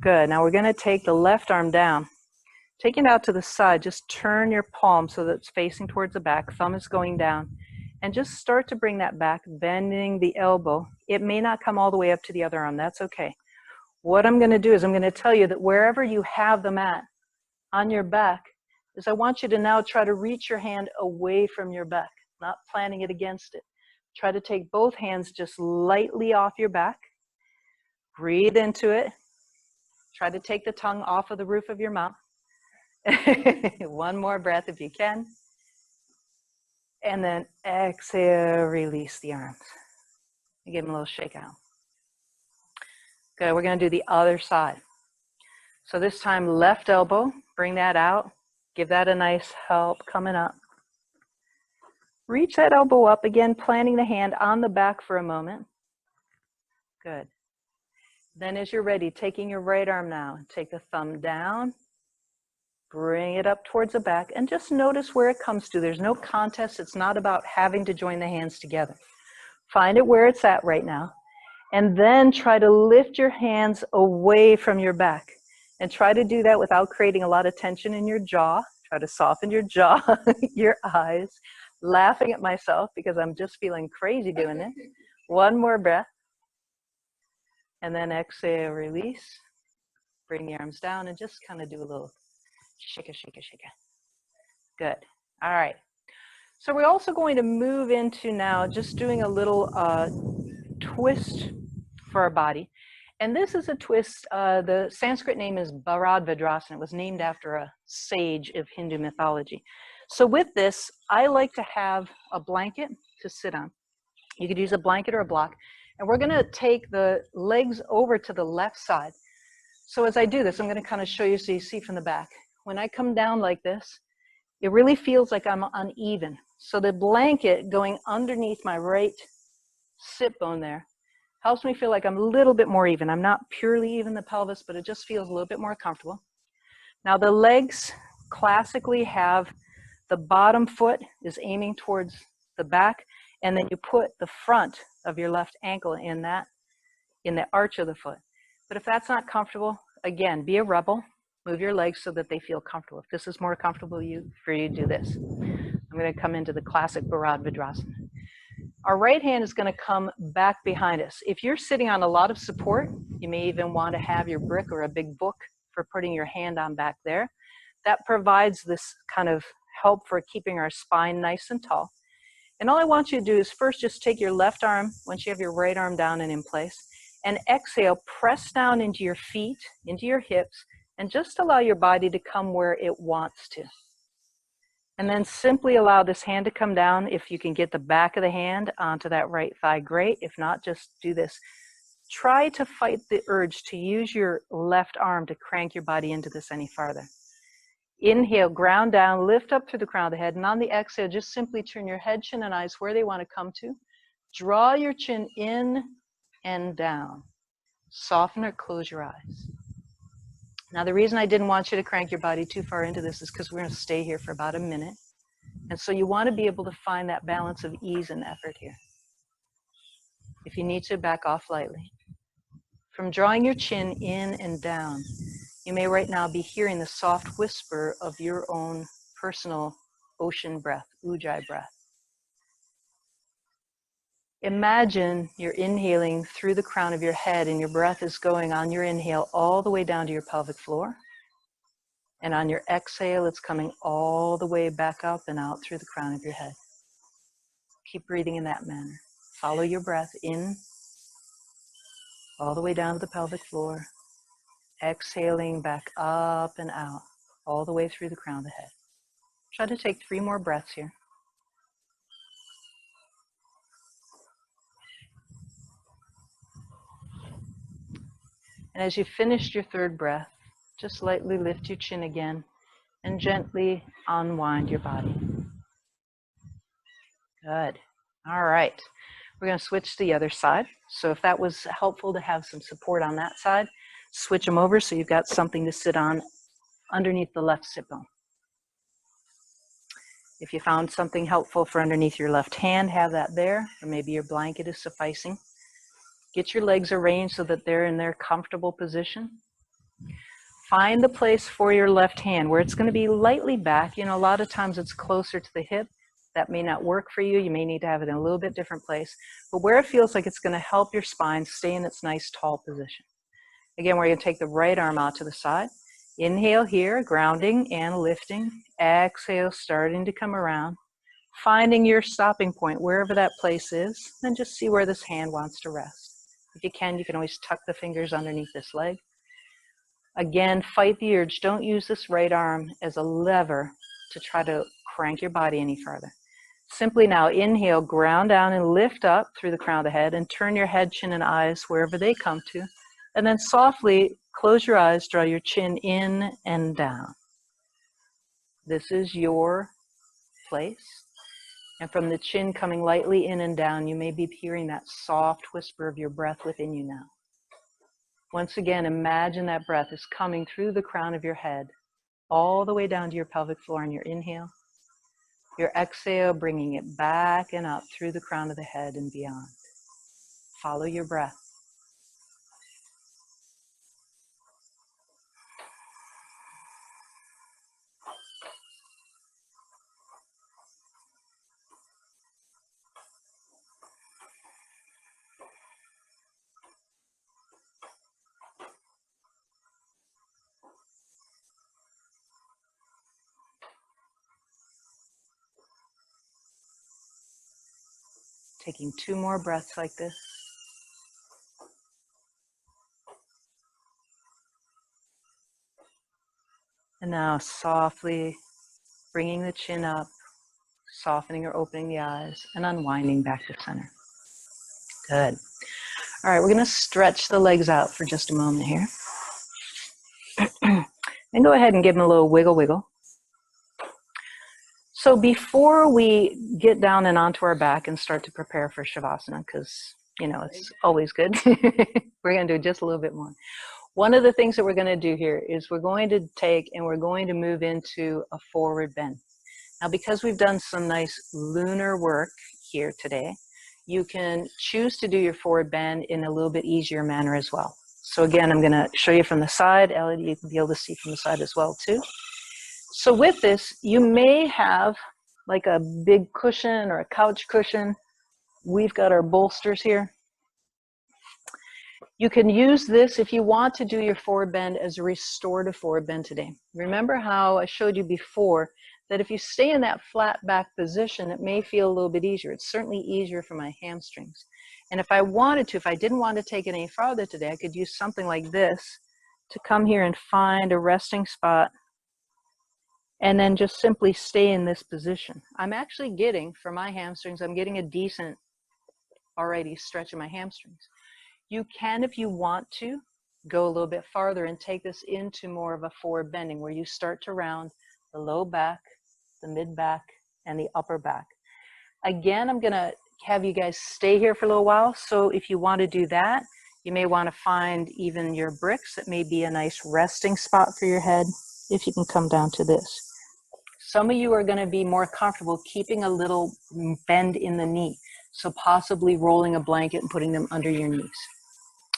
Good. Now we're going to take the left arm down. Take it out to the side. Just turn your palm so that it's facing towards the back. Thumb is going down. And just start to bring that back, bending the elbow. It may not come all the way up to the other arm. That's okay. What I'm going to do is I'm going to tell you that wherever you have the mat on your back, is I want you to now try to reach your hand away from your back, not planting it against it. Try to take both hands just lightly off your back. Breathe into it. Try to take the tongue off of the roof of your mouth. One more breath if you can. And then exhale, release the arms. Give them a little shake out. Good, we're going to do the other side. So this time, left elbow, bring that out. Give that a nice help coming up. Reach that elbow up, again, planting the hand on the back for a moment. Good. Then as you're ready, taking your right arm now, take the thumb down, bring it up towards the back, and just notice where it comes to. There's no contest. It's not about having to join the hands together. Find it where it's at right now, and then try to lift your hands away from your back. And try to do that without creating a lot of tension in your jaw. Try to soften your jaw, your eyes. Laughing at myself because I'm just feeling crazy doing it. One more breath. And then exhale, release. Bring the arms down and just kind of do a little shake it, shake it, shake it. Good. All right. So we're also going to move into now just doing a little twist for our body. And this is a twist. The Sanskrit name is Bharadvadrasana. It was named after a sage of Hindu mythology. So with this, I like to have a blanket to sit on. You could use a blanket or a block. And we're going to take the legs over to the left side. So as I do this, I'm going to kind of show you so you see from the back. When I come down like this, it really feels like I'm uneven. So the blanket going underneath my right sit bone there helps me feel like I'm a little bit more even. I'm not purely even the pelvis, but it just feels a little bit more comfortable. Now the legs classically have the bottom foot is aiming towards the back, and then you put the front of your left ankle in the arch of the foot. But if that's not comfortable, again, be a rebel. Move your legs so that they feel comfortable. If this is more comfortable for you, do this. I'm going to come into the classic Bharadvadrasana. Our right hand is going to come back behind us. If you're sitting on a lot of support, you may even want to have your brick or a big book for putting your hand on back there. That provides this kind of help for keeping our spine nice and tall. And all I want you to do is first just take your left arm, once you have your right arm down and in place, and exhale, press down into your feet, into your hips, and just allow your body to come where it wants to. And then simply allow this hand to come down. If you can get the back of the hand onto that right thigh, great. If not, just do this. Try to fight the urge to use your left arm to crank your body into this any farther. Inhale, ground down, lift up through the crown of the head, and on the exhale, just simply turn your head, chin, and eyes where they want to come to. Draw your chin in and down. Soften or close your eyes. Now, the reason I didn't want you to crank your body too far into this is because we're going to stay here for about a minute. And so you want to be able to find that balance of ease and effort here. If you need to, back off lightly. From drawing your chin in and down, you may right now be hearing the soft whisper of your own personal ocean breath, ujjayi breath. Imagine you're inhaling through the crown of your head and your breath is going on your inhale all the way down to your pelvic floor. And on your exhale, it's coming all the way back up and out through the crown of your head. Keep breathing in that manner. Follow your breath in, all the way down to the pelvic floor. Exhaling back up and out, all the way through the crown of the head. Try to take 3 more breaths here. And as you finished your 3rd breath, just lightly lift your chin again and gently unwind your body. Good. All right. We're going to switch to the other side. So if that was helpful to have some support on that side, switch them over so you've got something to sit on underneath the left sit bone. If you found something helpful for underneath your left hand, have that there, or maybe your blanket is sufficing. Get your legs arranged so that they're in their comfortable position. Find the place for your left hand where it's going to be lightly back. You know, a lot of times it's closer to the hip. That may not work for you. You may need to have it in a little bit different place. But where it feels like it's going to help your spine stay in its nice tall position. Again, we're going to take the right arm out to the side. Inhale here, grounding and lifting. Exhale, starting to come around. Finding your stopping point, wherever that place is. Then just see where this hand wants to rest. If you can always tuck the fingers underneath this leg. Again, fight the urge. Don't use this right arm as a lever to try to crank your body any further. Simply now inhale, ground down and lift up through the crown of the head and turn your head, chin, and eyes wherever they come to. And then softly close your eyes, draw your chin in and down. This is your place. And from the chin coming lightly in and down, you may be hearing that soft whisper of your breath within you now. Once again, imagine that breath is coming through the crown of your head, all the way down to your pelvic floor on your inhale. Your exhale, bringing it back and up through the crown of the head and beyond. Follow your breath. Taking 2 more breaths like this. And now softly bringing the chin up, softening or opening the eyes, and unwinding back to center. Good. All right, we're going to stretch the legs out for just a moment here. And go ahead and give them a little wiggle, wiggle. So before we get down and onto our back and start to prepare for Shavasana, because, you know, it's always good, we're going to do just a little bit more. One of the things that we're going to do here is we're going to take and we're going to move into a forward bend. Now, because we've done some nice lunar work here today, you can choose to do your forward bend in a little bit easier manner as well. So again, I'm going to show you from the side. Ellie, you can be able to see from the side as well too. So with this, you may have like a big cushion or a couch cushion. We've got our bolsters here. You can use this if you want to do your forward bend as a restorative forward bend today. Remember how I showed you before that if you stay in that flat back position, it may feel a little bit easier. It's certainly easier for my hamstrings. And if I wanted to, if I didn't want to take it any farther today, I could use something like this to come here and find a resting spot and then just simply stay in this position. I'm actually getting, for my hamstrings, I'm getting a decent already stretch in my hamstrings. You can, if you want to, go a little bit farther and take this into more of a forward bending where you start to round the low back, the mid back, and the upper back. Again, I'm gonna have you guys stay here for a little while. So if you want to do that, you may want to find even your bricks. That may be a nice resting spot for your head if you can come down to this. Some of you are going to be more comfortable keeping a little bend in the knee, so possibly rolling a blanket and putting them under your knees.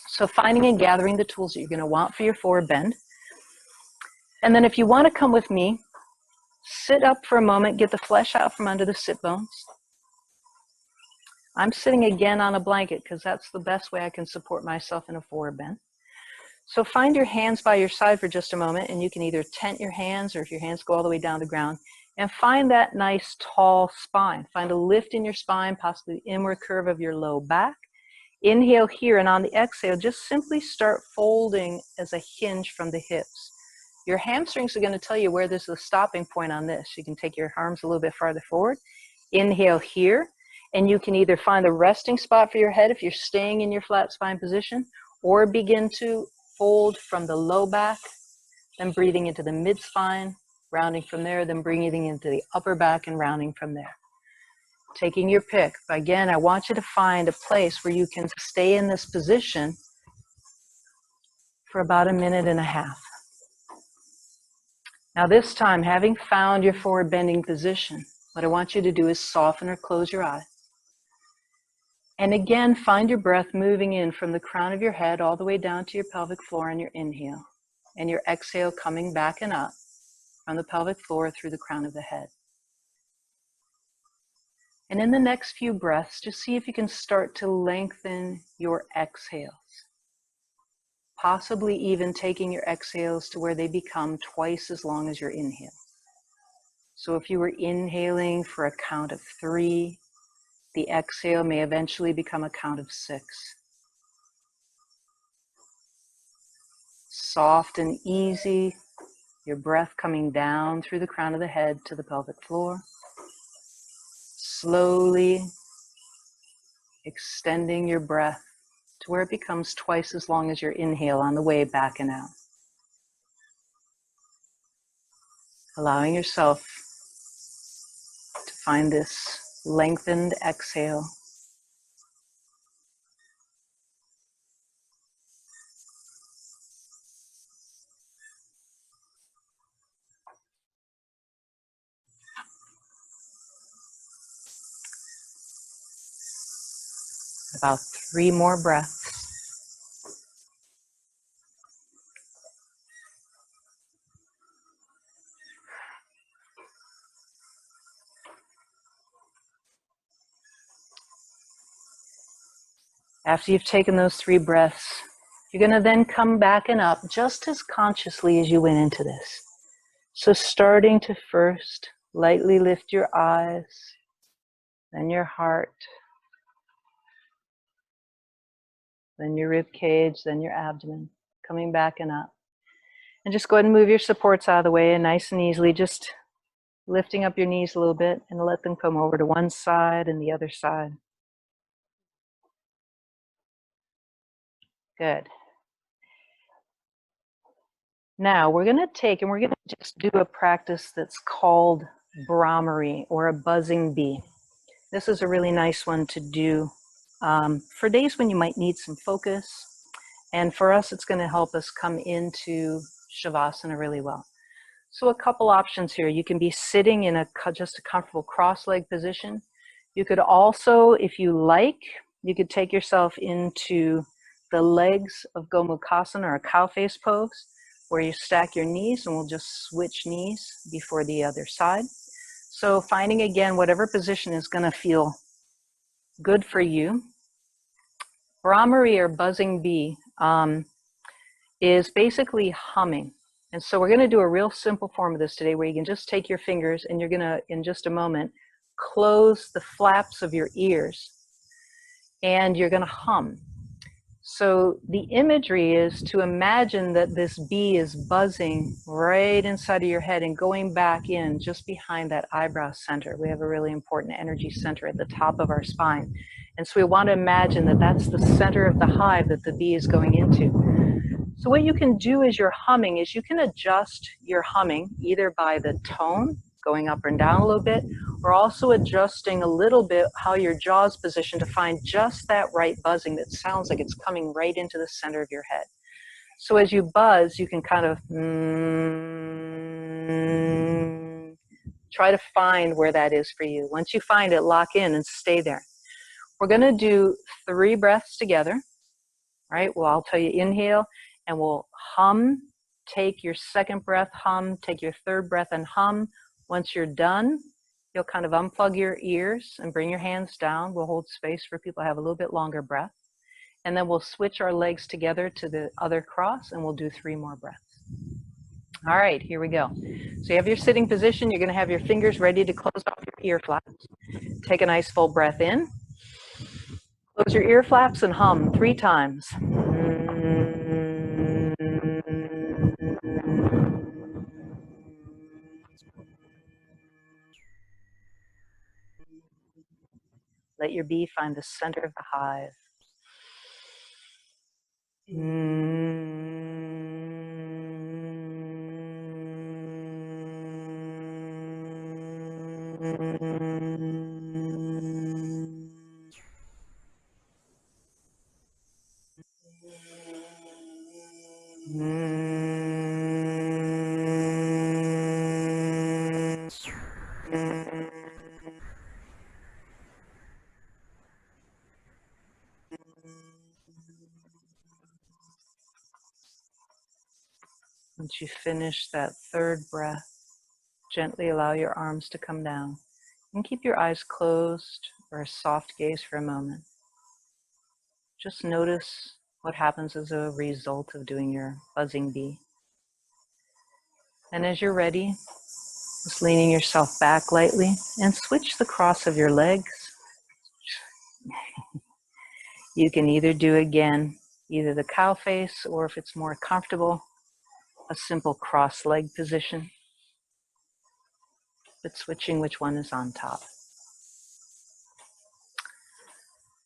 So finding and gathering the tools that you're going to want for your forward bend. And then if you want to come with me, sit up for a moment, get the flesh out from under the sit bones. I'm sitting again on a blanket because that's the best way I can support myself in a forward bend. So find your hands by your side for just a moment, and you can either tent your hands or if your hands go all the way down the ground, and find that nice tall spine. Find a lift in your spine, possibly the inward curve of your low back. Inhale here, and on the exhale, just simply start folding as a hinge from the hips. Your hamstrings are going to tell you where there's a stopping point on this. You can take your arms a little bit farther forward. Inhale here, and you can either find a resting spot for your head if you're staying in your flat spine position, or begin to fold from the low back, then breathing into the mid spine, rounding from there, then breathing into the upper back and rounding from there. Taking your pick. Again, I want you to find a place where you can stay in this position for about 1.5 minutes. Now this time, having found your forward bending position, what I want you to do is soften or close your eyes. And again, find your breath moving in from the crown of your head all the way down to your pelvic floor on your inhale. And your exhale coming back and up from the pelvic floor through the crown of the head. And in the next few breaths, just see if you can start to lengthen your exhales. Possibly even taking your exhales to where they become twice as long as your inhale. So if you were inhaling for a count of 3, the exhale may eventually become a count of 6. Soft and easy, your breath coming down through the crown of the head to the pelvic floor. Slowly extending your breath to where it becomes twice as long as your inhale on the way back and out. Allowing yourself to find this lengthened exhale. About 3 more breaths. After you've taken those 3 breaths, you're going to then come back and up just as consciously as you went into this. So starting to first lightly lift your eyes, then your heart, then your rib cage, then your abdomen, coming back and up. And just go ahead and move your supports out of the way, and nice and easily just lifting up your knees a little bit and let them come over to one side and the other side. Good. Now we're going to take and we're going to just do a practice that's called Brahmari, or a buzzing bee. This is a really nice one to do for days when you might need some focus. And for us, it's going to help us come into Shavasana really well. So a couple options here. You can be sitting in just a comfortable cross-leg position. You could also, if you like, you could take yourself into the legs of Gomukhasana, or a cow face pose, where you stack your knees, and we'll just switch knees before the other side. So finding, again, whatever position is going to feel good for you. Brahmari, or buzzing bee, is basically humming. And so we're going to do a real simple form of this today, where you can just take your fingers and you're going to, in just a moment, close the flaps of your ears and you're going to hum. So the imagery is to imagine that this bee is buzzing right inside of your head and going back in just behind that eyebrow center. We have a really important energy center at the top of our spine. And so we want to imagine that that's the center of the hive that the bee is going into. So what you can do as you're humming is you can adjust your humming either by the tone, going up and down a little bit, or also adjusting a little bit how your jaw's positioned to find just that right buzzing that sounds like it's coming right into the center of your head. So as you buzz, you can kind of try to find where that is for you. Once you find it, lock in and stay there. We're going to do 3 breaths together. Right? Well, I'll tell you, inhale, and we'll hum. Take your second breath, hum. Take your third breath and hum. Once you're done, you'll kind of unplug your ears and bring your hands down. We'll hold space for people to have a little bit longer breath. And then we'll switch our legs together to the other cross, and we'll do 3 more breaths. All right, here we go. So you have your sitting position. You're going to have your fingers ready to close off your ear flaps. Take a nice full breath in. Close your ear flaps and hum 3 times. Let your bee find the center of the hive. Once you finish that third breath, gently allow your arms to come down and keep your eyes closed or a soft gaze for a moment. Just notice what happens as a result of doing your buzzing bee. And as you're ready, just leaning yourself back lightly and switch the cross of your legs. You can either do again, either the cow face, or if it's more comfortable, a simple cross leg position, but switching which one is on top.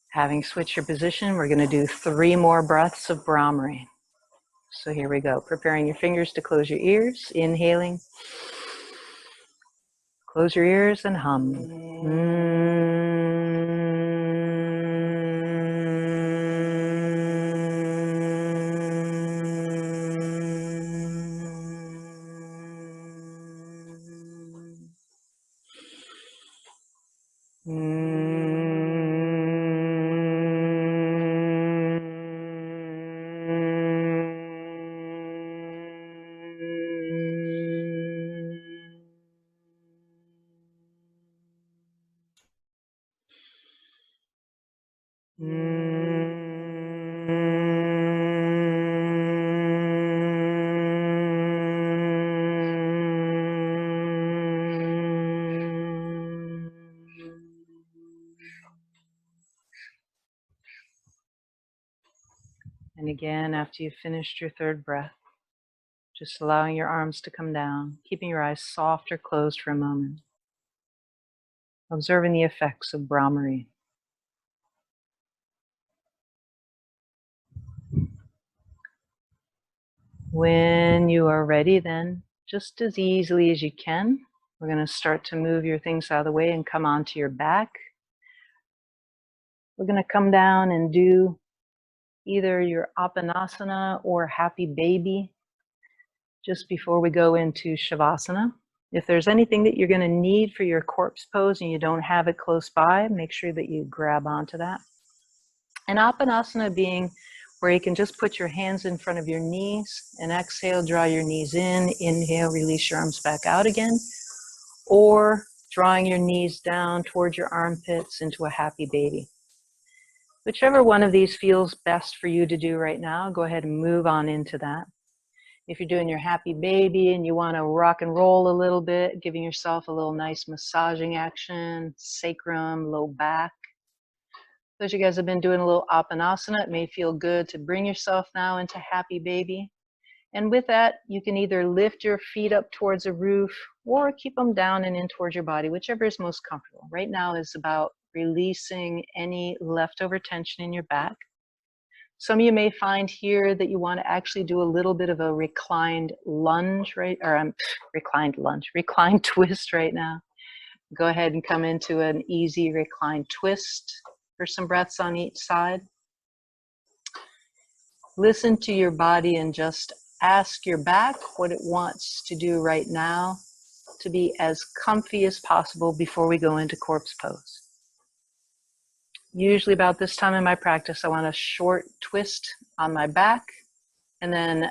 Having switched your position, we're going to do 3 more breaths of Brahmari. So here we go. Preparing your fingers to close your ears, inhaling. Close your ears and hum. And again, after you've finished your third breath, just allowing your arms to come down, keeping your eyes soft or closed for a moment, observing the effects of Brahmari. When you are ready, then, just as easily as you can, we're going to start to move your things out of the way and come onto your back. We're going to come down and do either your Apanasana or Happy Baby just before we go into Shavasana. If there's anything that you're going to need for your corpse pose and you don't have it close by, make sure that you grab onto that. And Apanasana being where you can just put your hands in front of your knees and exhale, draw your knees in, inhale, release your arms back out again, or drawing your knees down towards your armpits into a Happy Baby. Whichever one of these feels best for you to do right now, go ahead and move on into that. If you're doing your Happy Baby and you want to rock and roll a little bit, giving yourself a little nice massaging action, sacrum, low back. Those of you guys have been doing a little Apanasana, it may feel good to bring yourself now into Happy Baby. And with that, you can either lift your feet up towards the roof or keep them down and in towards your body, whichever is most comfortable. Right now is about releasing any leftover tension in your back. Some of you may find here that you want to actually do a little bit of a reclined lunge, right? Or reclined twist right now. Go ahead and come into an easy reclined twist for some breaths on each side. Listen to your body and just ask your back what it wants to do right now to be as comfy as possible before we go into corpse pose. Usually about this time in my practice, I want a short twist on my back, and then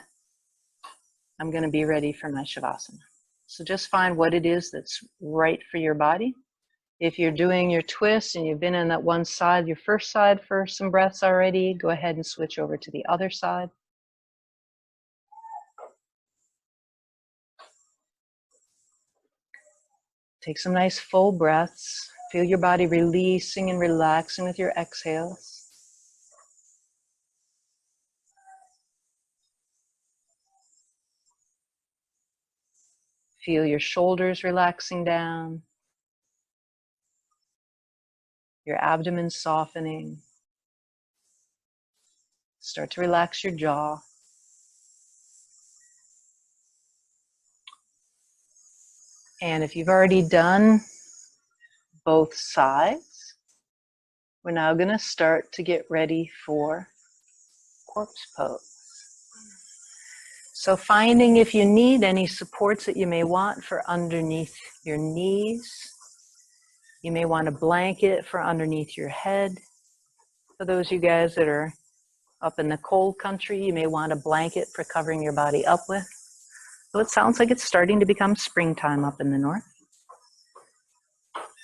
I'm going to be ready for my Shavasana. So just find what it is that's right for your body. If you're doing your twist and you've been in that one side, your first side for some breaths already, go ahead and switch over to the other side. Take some nice full breaths. Feel your body releasing and relaxing with your exhales. Feel your shoulders relaxing down, your abdomen softening. Start to relax your jaw. And if you've already done both sides, we're now going to start to get ready for corpse pose. So finding if you need any supports that you may want for underneath your knees. You may want a blanket for underneath your head. For those of you guys that are up in the cold country, you may want a blanket for covering your body up with. So it sounds like it's starting to become springtime up in the north.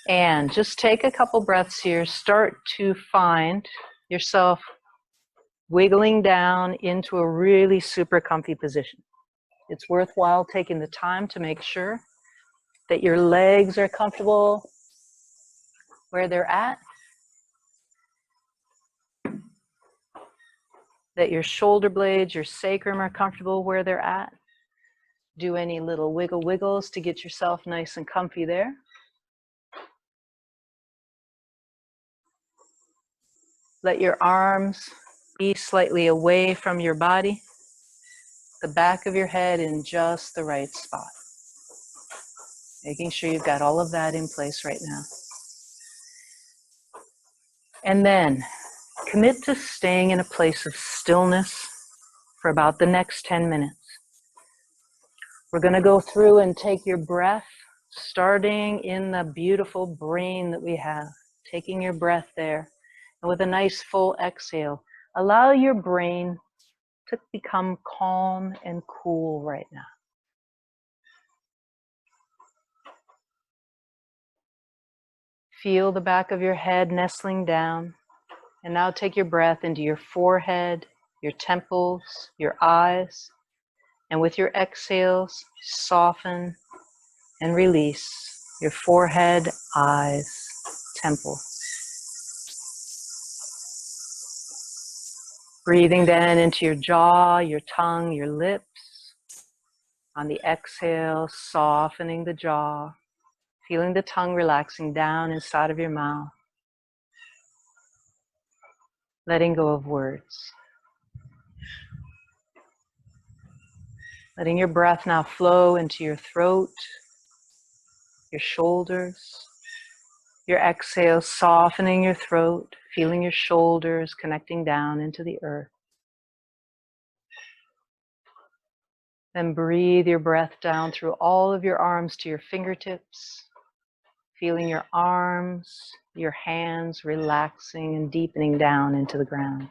And just take a couple breaths here. Start to find yourself wiggling down into a really super comfy position. It's worthwhile taking the time to make sure that your legs are comfortable where they're at, that your shoulder blades, your sacrum are comfortable where they're at. Do any little wiggles to get yourself nice and comfy there. Let your arms be slightly away from your body, the back of your head in just the right spot. Making sure you've got all of that in place right now. And then commit to staying in a place of stillness for about the next 10 minutes. We're going to go through and take your breath, starting in the beautiful brain that we have, taking your breath there. And with a nice full exhale, allow your brain to become calm and cool right now. Feel the back of your head nestling down. And now take your breath into your forehead, your temples, your eyes. And with your exhales, soften and release your forehead, eyes, temples. Breathing then into your jaw, your tongue, your lips. On the exhale, softening the jaw, feeling the tongue relaxing down inside of your mouth. Letting go of words. Letting your breath now flow into your throat, your shoulders. Your exhale, softening your throat, feeling your shoulders connecting down into the earth. Then breathe your breath down through all of your arms to your fingertips, feeling your arms, your hands relaxing and deepening down into the ground.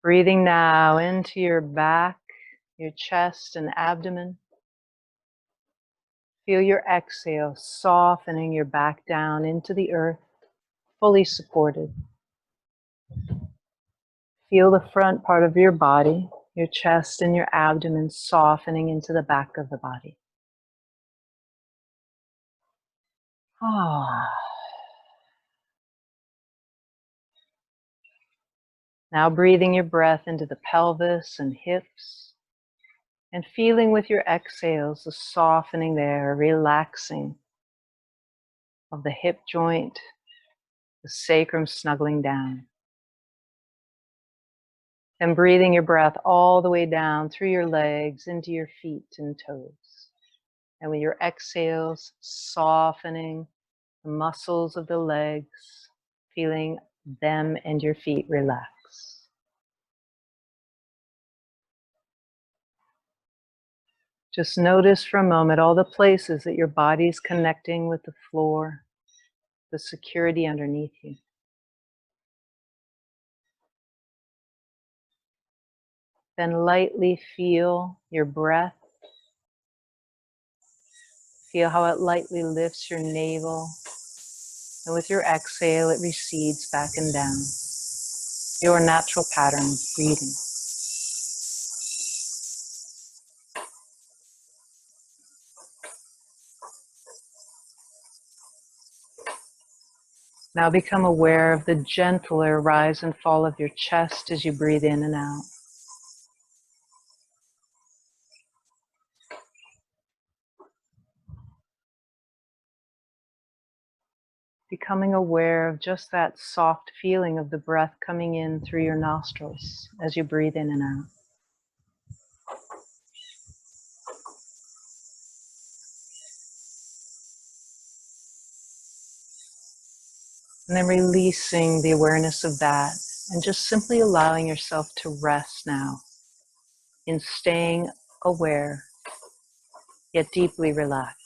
Breathing now into your back, your chest and abdomen. Feel your exhale, softening your back down into the earth, fully supported. Feel the front part of your body, your chest and your abdomen softening into the back of the body. Now breathing your breath into the pelvis and hips and feeling with your exhales the softening there, relaxing of the hip joint, the sacrum snuggling down. And breathing your breath all the way down through your legs into your feet and toes. And with your exhales, softening the muscles of the legs, feeling them and your feet relax. Just notice for a moment all the places that your body is connecting with the floor, the security underneath you. Then lightly feel your breath. Feel how it lightly lifts your navel. And with your exhale, it recedes back and down. Your natural pattern of breathing. Now become aware of the gentler rise and fall of your chest as you breathe in and out. Becoming aware of just that soft feeling of the breath coming in through your nostrils as you breathe in and out. And then releasing the awareness of that and just simply allowing yourself to rest now in staying aware, yet deeply relaxed.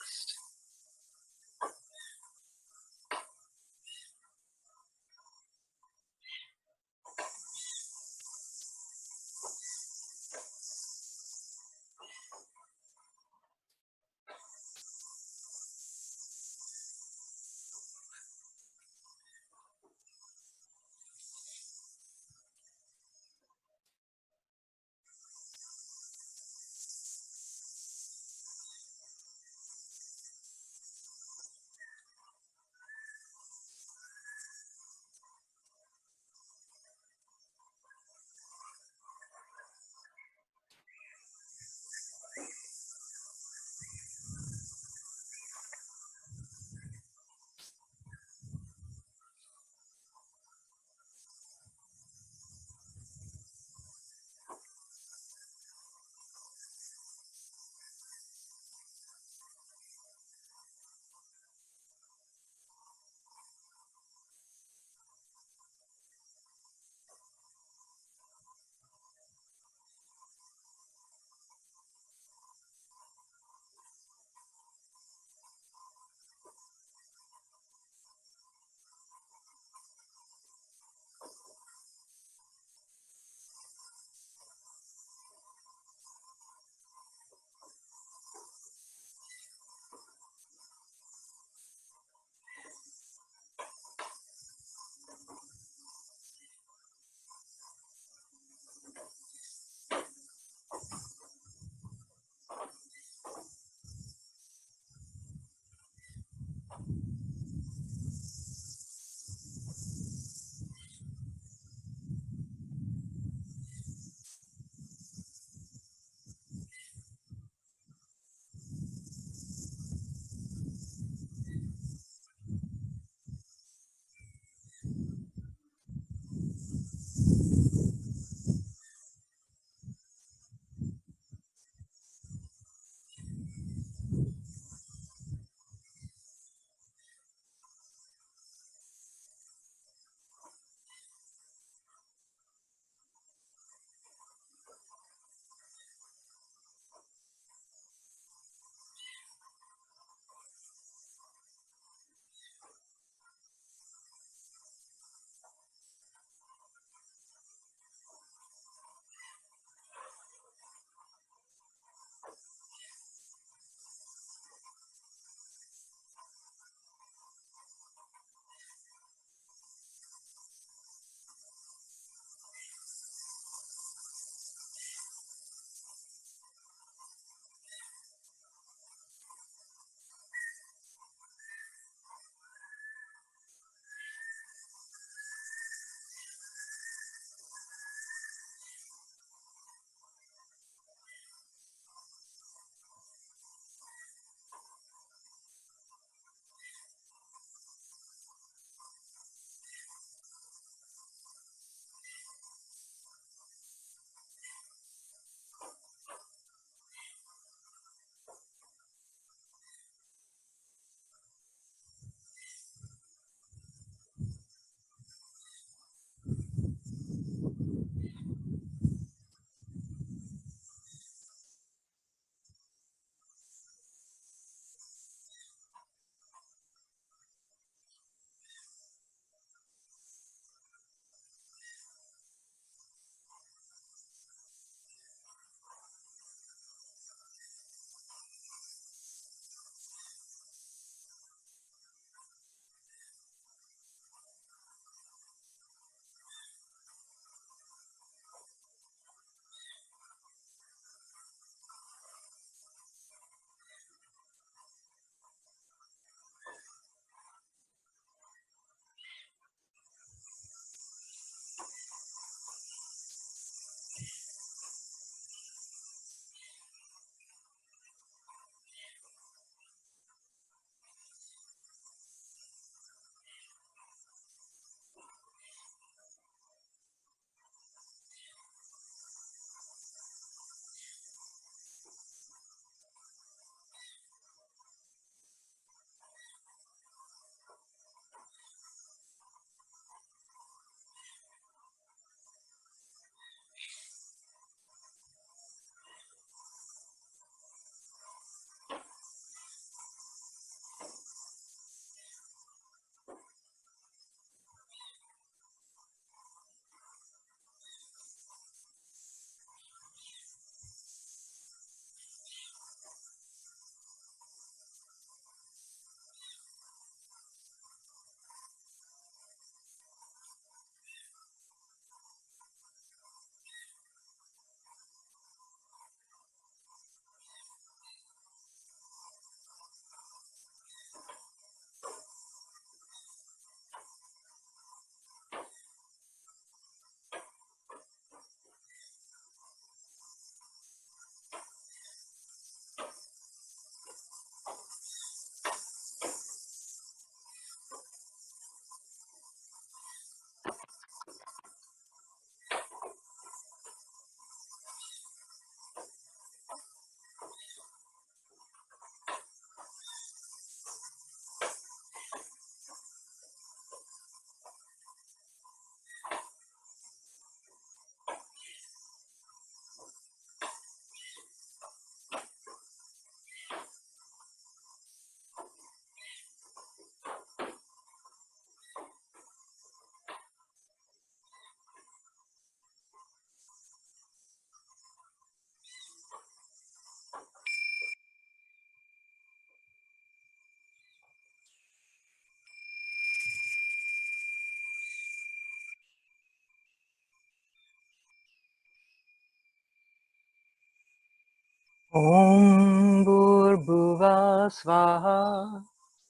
Om Bhurбhuva Svaha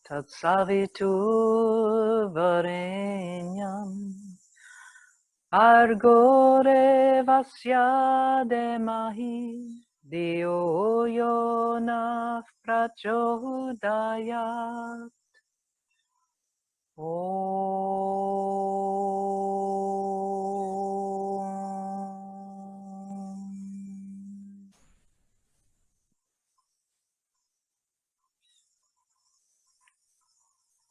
Tatsavitur Varenyam Bhargo Devasya Dhemahi Dio Yo Nः Prachodayat.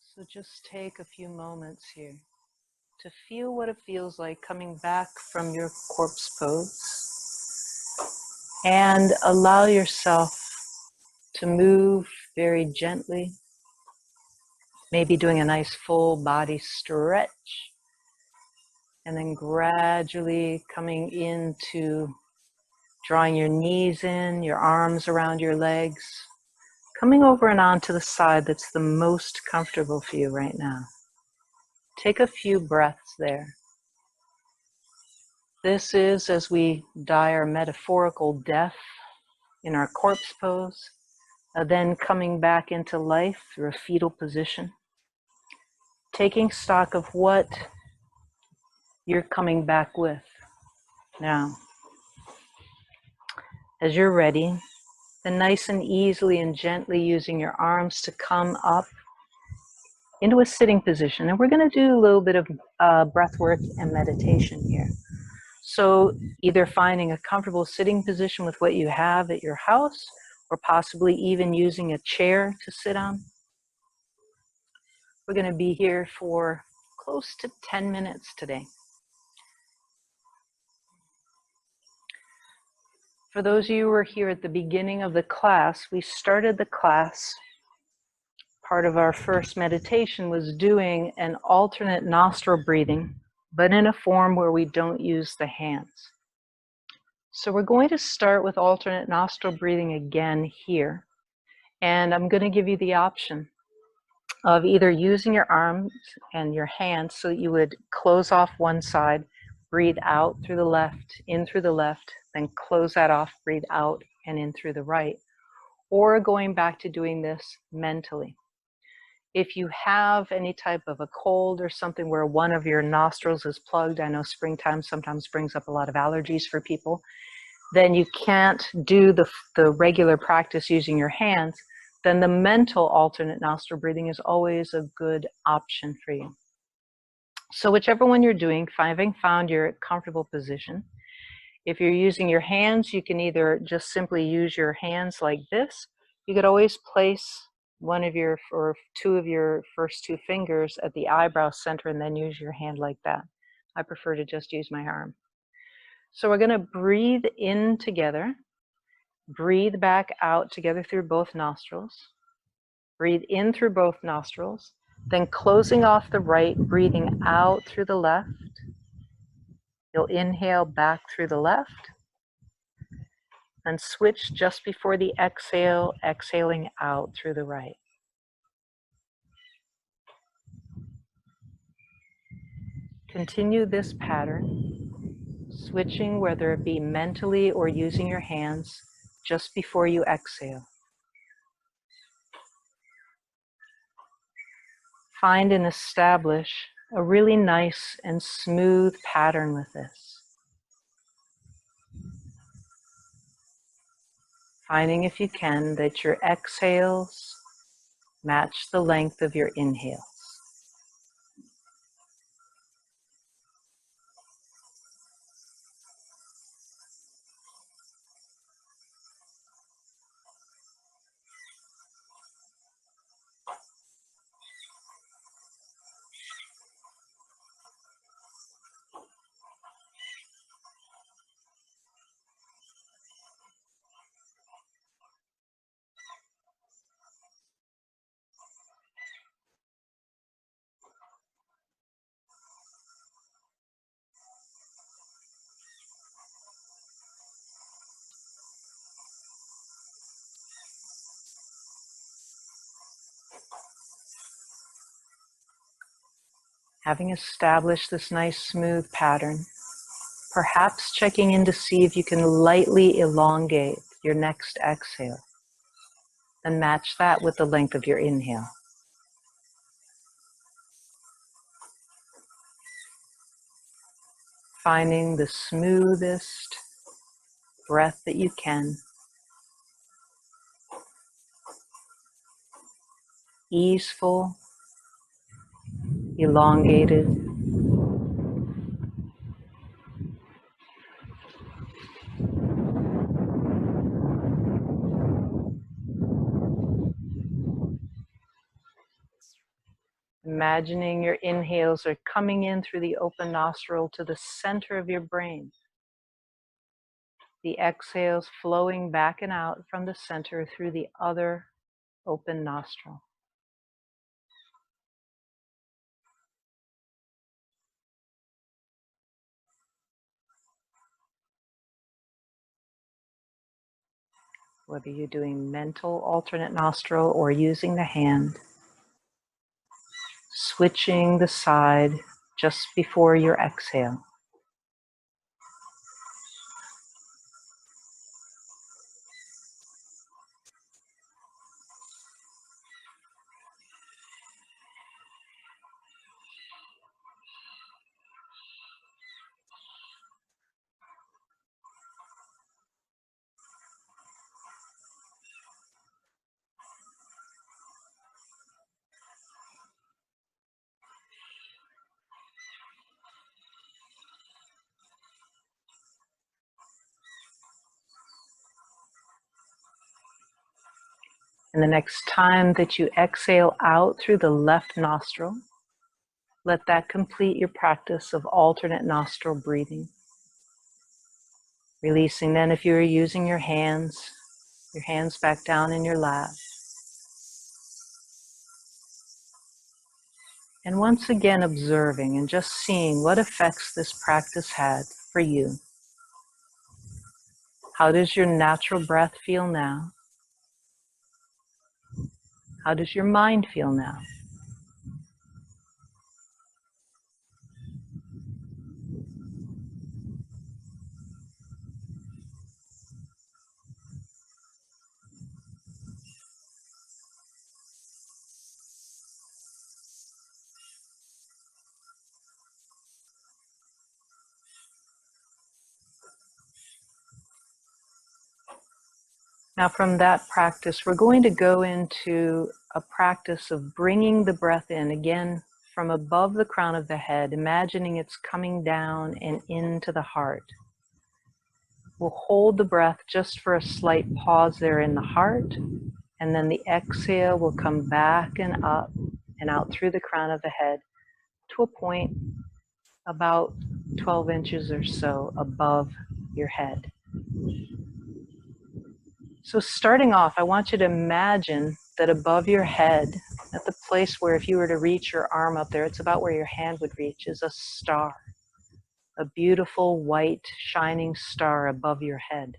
So just take a few moments here to feel what it feels like coming back from your corpse pose, and allow yourself to move very gently, maybe doing a nice full body stretch, and then gradually coming into drawing your knees in, your arms around your legs, coming over and onto the side that's the most comfortable for you right now. Take a few breaths there. This is as we die our metaphorical death in our corpse pose, then coming back into life through a fetal position, taking stock of what you're coming back with. Now, as you're ready, then nice and easily and gently using your arms to come up into a sitting position. And we're going to do a little bit of breath work and meditation here. So either finding a comfortable sitting position with what you have at your house, or possibly even using a chair to sit on. We're going to be here for close to 10 minutes today. For those of you who were here at the beginning of the class, we started the class. Part of our first meditation was doing an alternate nostril breathing, but in a form where we don't use the hands. So we're going to start with alternate nostril breathing again here. And I'm going to give you the option of either using your arms and your hands so that you would close off one side, breathe out through the left, in through the left, then close that off, breathe out and in through the right, or going back to doing this mentally. If you have any type of a cold or something where one of your nostrils is plugged, I know springtime sometimes brings up a lot of allergies for people, then you can't do the regular practice using your hands, then the mental alternate nostril breathing is always a good option for you. So whichever one you're doing, having found your comfortable position, if you're using your hands, you can either just simply use your hands like this. You could always place one of your or two of your first two fingers at the eyebrow center and then use your hand like that. I prefer to just use my arm. So we're going to breathe in together, breathe back out together through both nostrils, breathe in through both nostrils, then closing off the right, breathing out through the left. You'll inhale back through the left, and switch just before the exhale, exhaling out through the right. Continue this pattern, switching whether it be mentally or using your hands just before you exhale. Find and establish a really nice and smooth pattern with this. Finding, if you can, that your exhales match the length of your inhales. Having established this nice smooth pattern, perhaps checking in to see if you can lightly elongate your next exhale. Then match that with the length of your inhale. Finding the smoothest breath that you can. Easeful, elongated. Imagining your inhales are coming in through the open nostril to the center of your brain. The exhales flowing back and out from the center through the other open nostril. Whether you're doing mental alternate nostril or using the hand, switching the side just before your exhale. And the next time that you exhale out through the left nostril, let that complete your practice of alternate nostril breathing. Releasing then, if you're using your hands back down in your lap. And once again observing and just seeing what effects this practice had for you. How does your natural breath feel now? How does your mind feel now? Now from that practice, we're going to go into a practice of bringing the breath in again from above the crown of the head, imagining it's coming down and into the heart. We'll hold the breath just for a slight pause there in the heart, and then the exhale will come back and up and out through the crown of the head to a point about 12 inches or so above your head. So starting off, I want you to imagine that above your head, at the place where if you were to reach your arm up there, it's about where your hand would reach, is a star. A beautiful white shining star above your head.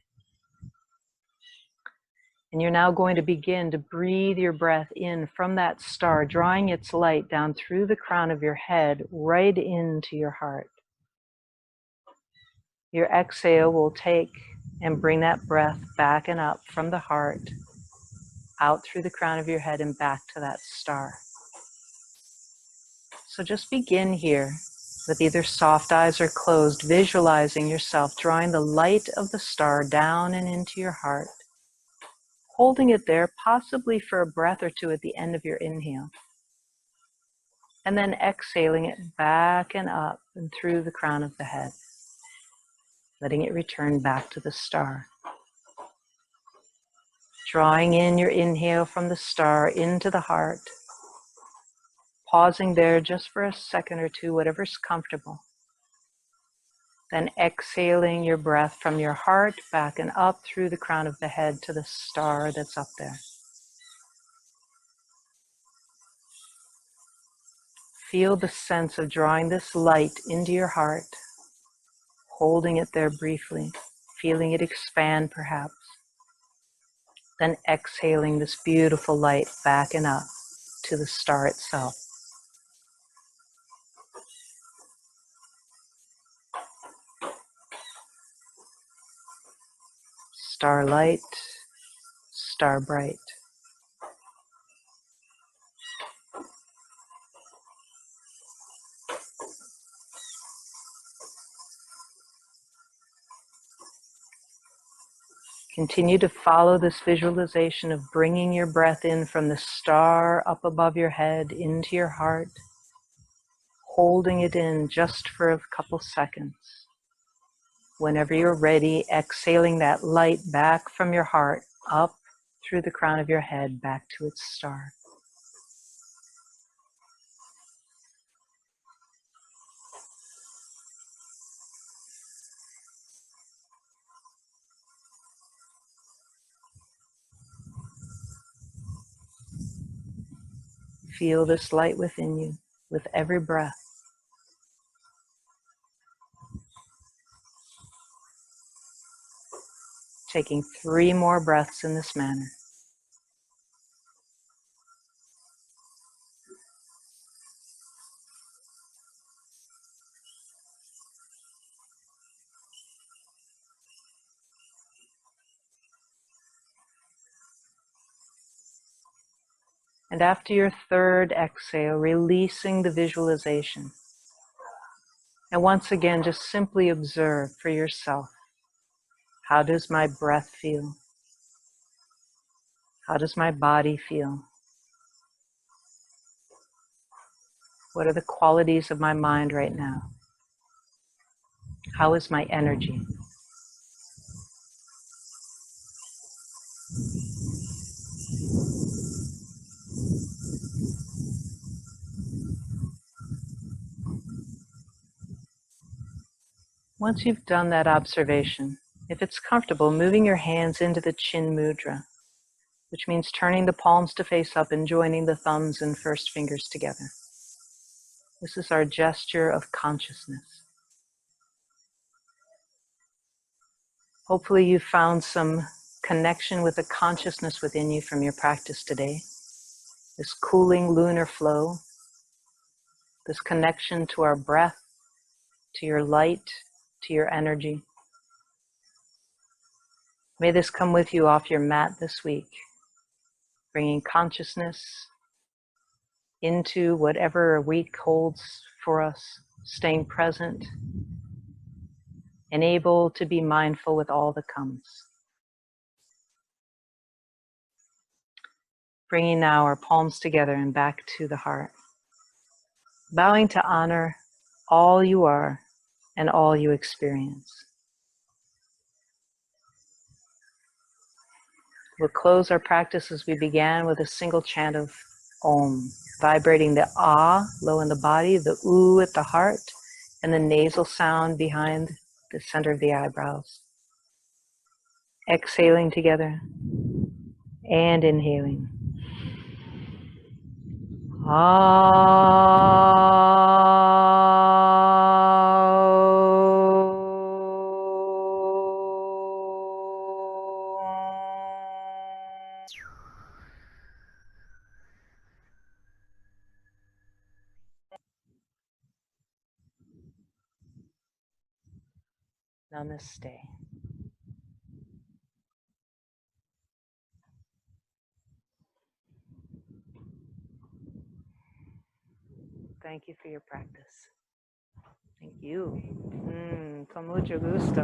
And you're now going to begin to breathe your breath in from that star, drawing its light down through the crown of your head, right into your heart. Your exhale will take and bring that breath back and up from the heart, out through the crown of your head and back to that star. So just begin here with either soft eyes or closed, visualizing yourself drawing the light of the star down and into your heart, holding it there possibly for a breath or two at the end of your inhale, and then exhaling it back and up and through the crown of the head, letting it return back to the star. Drawing in your inhale from the star into the heart, pausing there just for a second or two, whatever's comfortable. Then exhaling your breath from your heart back and up through the crown of the head to the star that's up there. Feel the sense of drawing this light into your heart, holding it there briefly, feeling it expand perhaps. Then exhaling this beautiful light back and up to the star itself. Star starlight, star bright. Continue to follow this visualization of bringing your breath in from the star up above your head into your heart, holding it in just for a couple seconds. Whenever you're ready, exhaling that light back from your heart up through the crown of your head back to its star. Feel this light within you with every breath. Taking 3 more breaths in this manner. And after your 3rd exhale, releasing the visualization. And once again, just simply observe for yourself. How does my breath feel? How does my body feel? What are the qualities of my mind right now? How is my energy? Once you've done that observation, if it's comfortable, moving your hands into the chin mudra, which means turning the palms to face up and joining the thumbs and first fingers together. This is our gesture of consciousness. Hopefully you found some connection with the consciousness within you from your practice today. This cooling lunar flow, this connection to our breath, to your light, to your energy. May this come with you off your mat this week, bringing consciousness into whatever a week holds for us, staying present and able to be mindful with all that comes. Bringing now our palms together and back to the heart. Bowing to honor all you are and all you experience. We'll close our practice as we began with a single chant of Om, vibrating the Ah low in the body, the Oo at the heart, and the nasal sound behind the center of the eyebrows. Exhaling together and inhaling. Namaste. Thank you for your practice. Thank you. Con mucho gusto.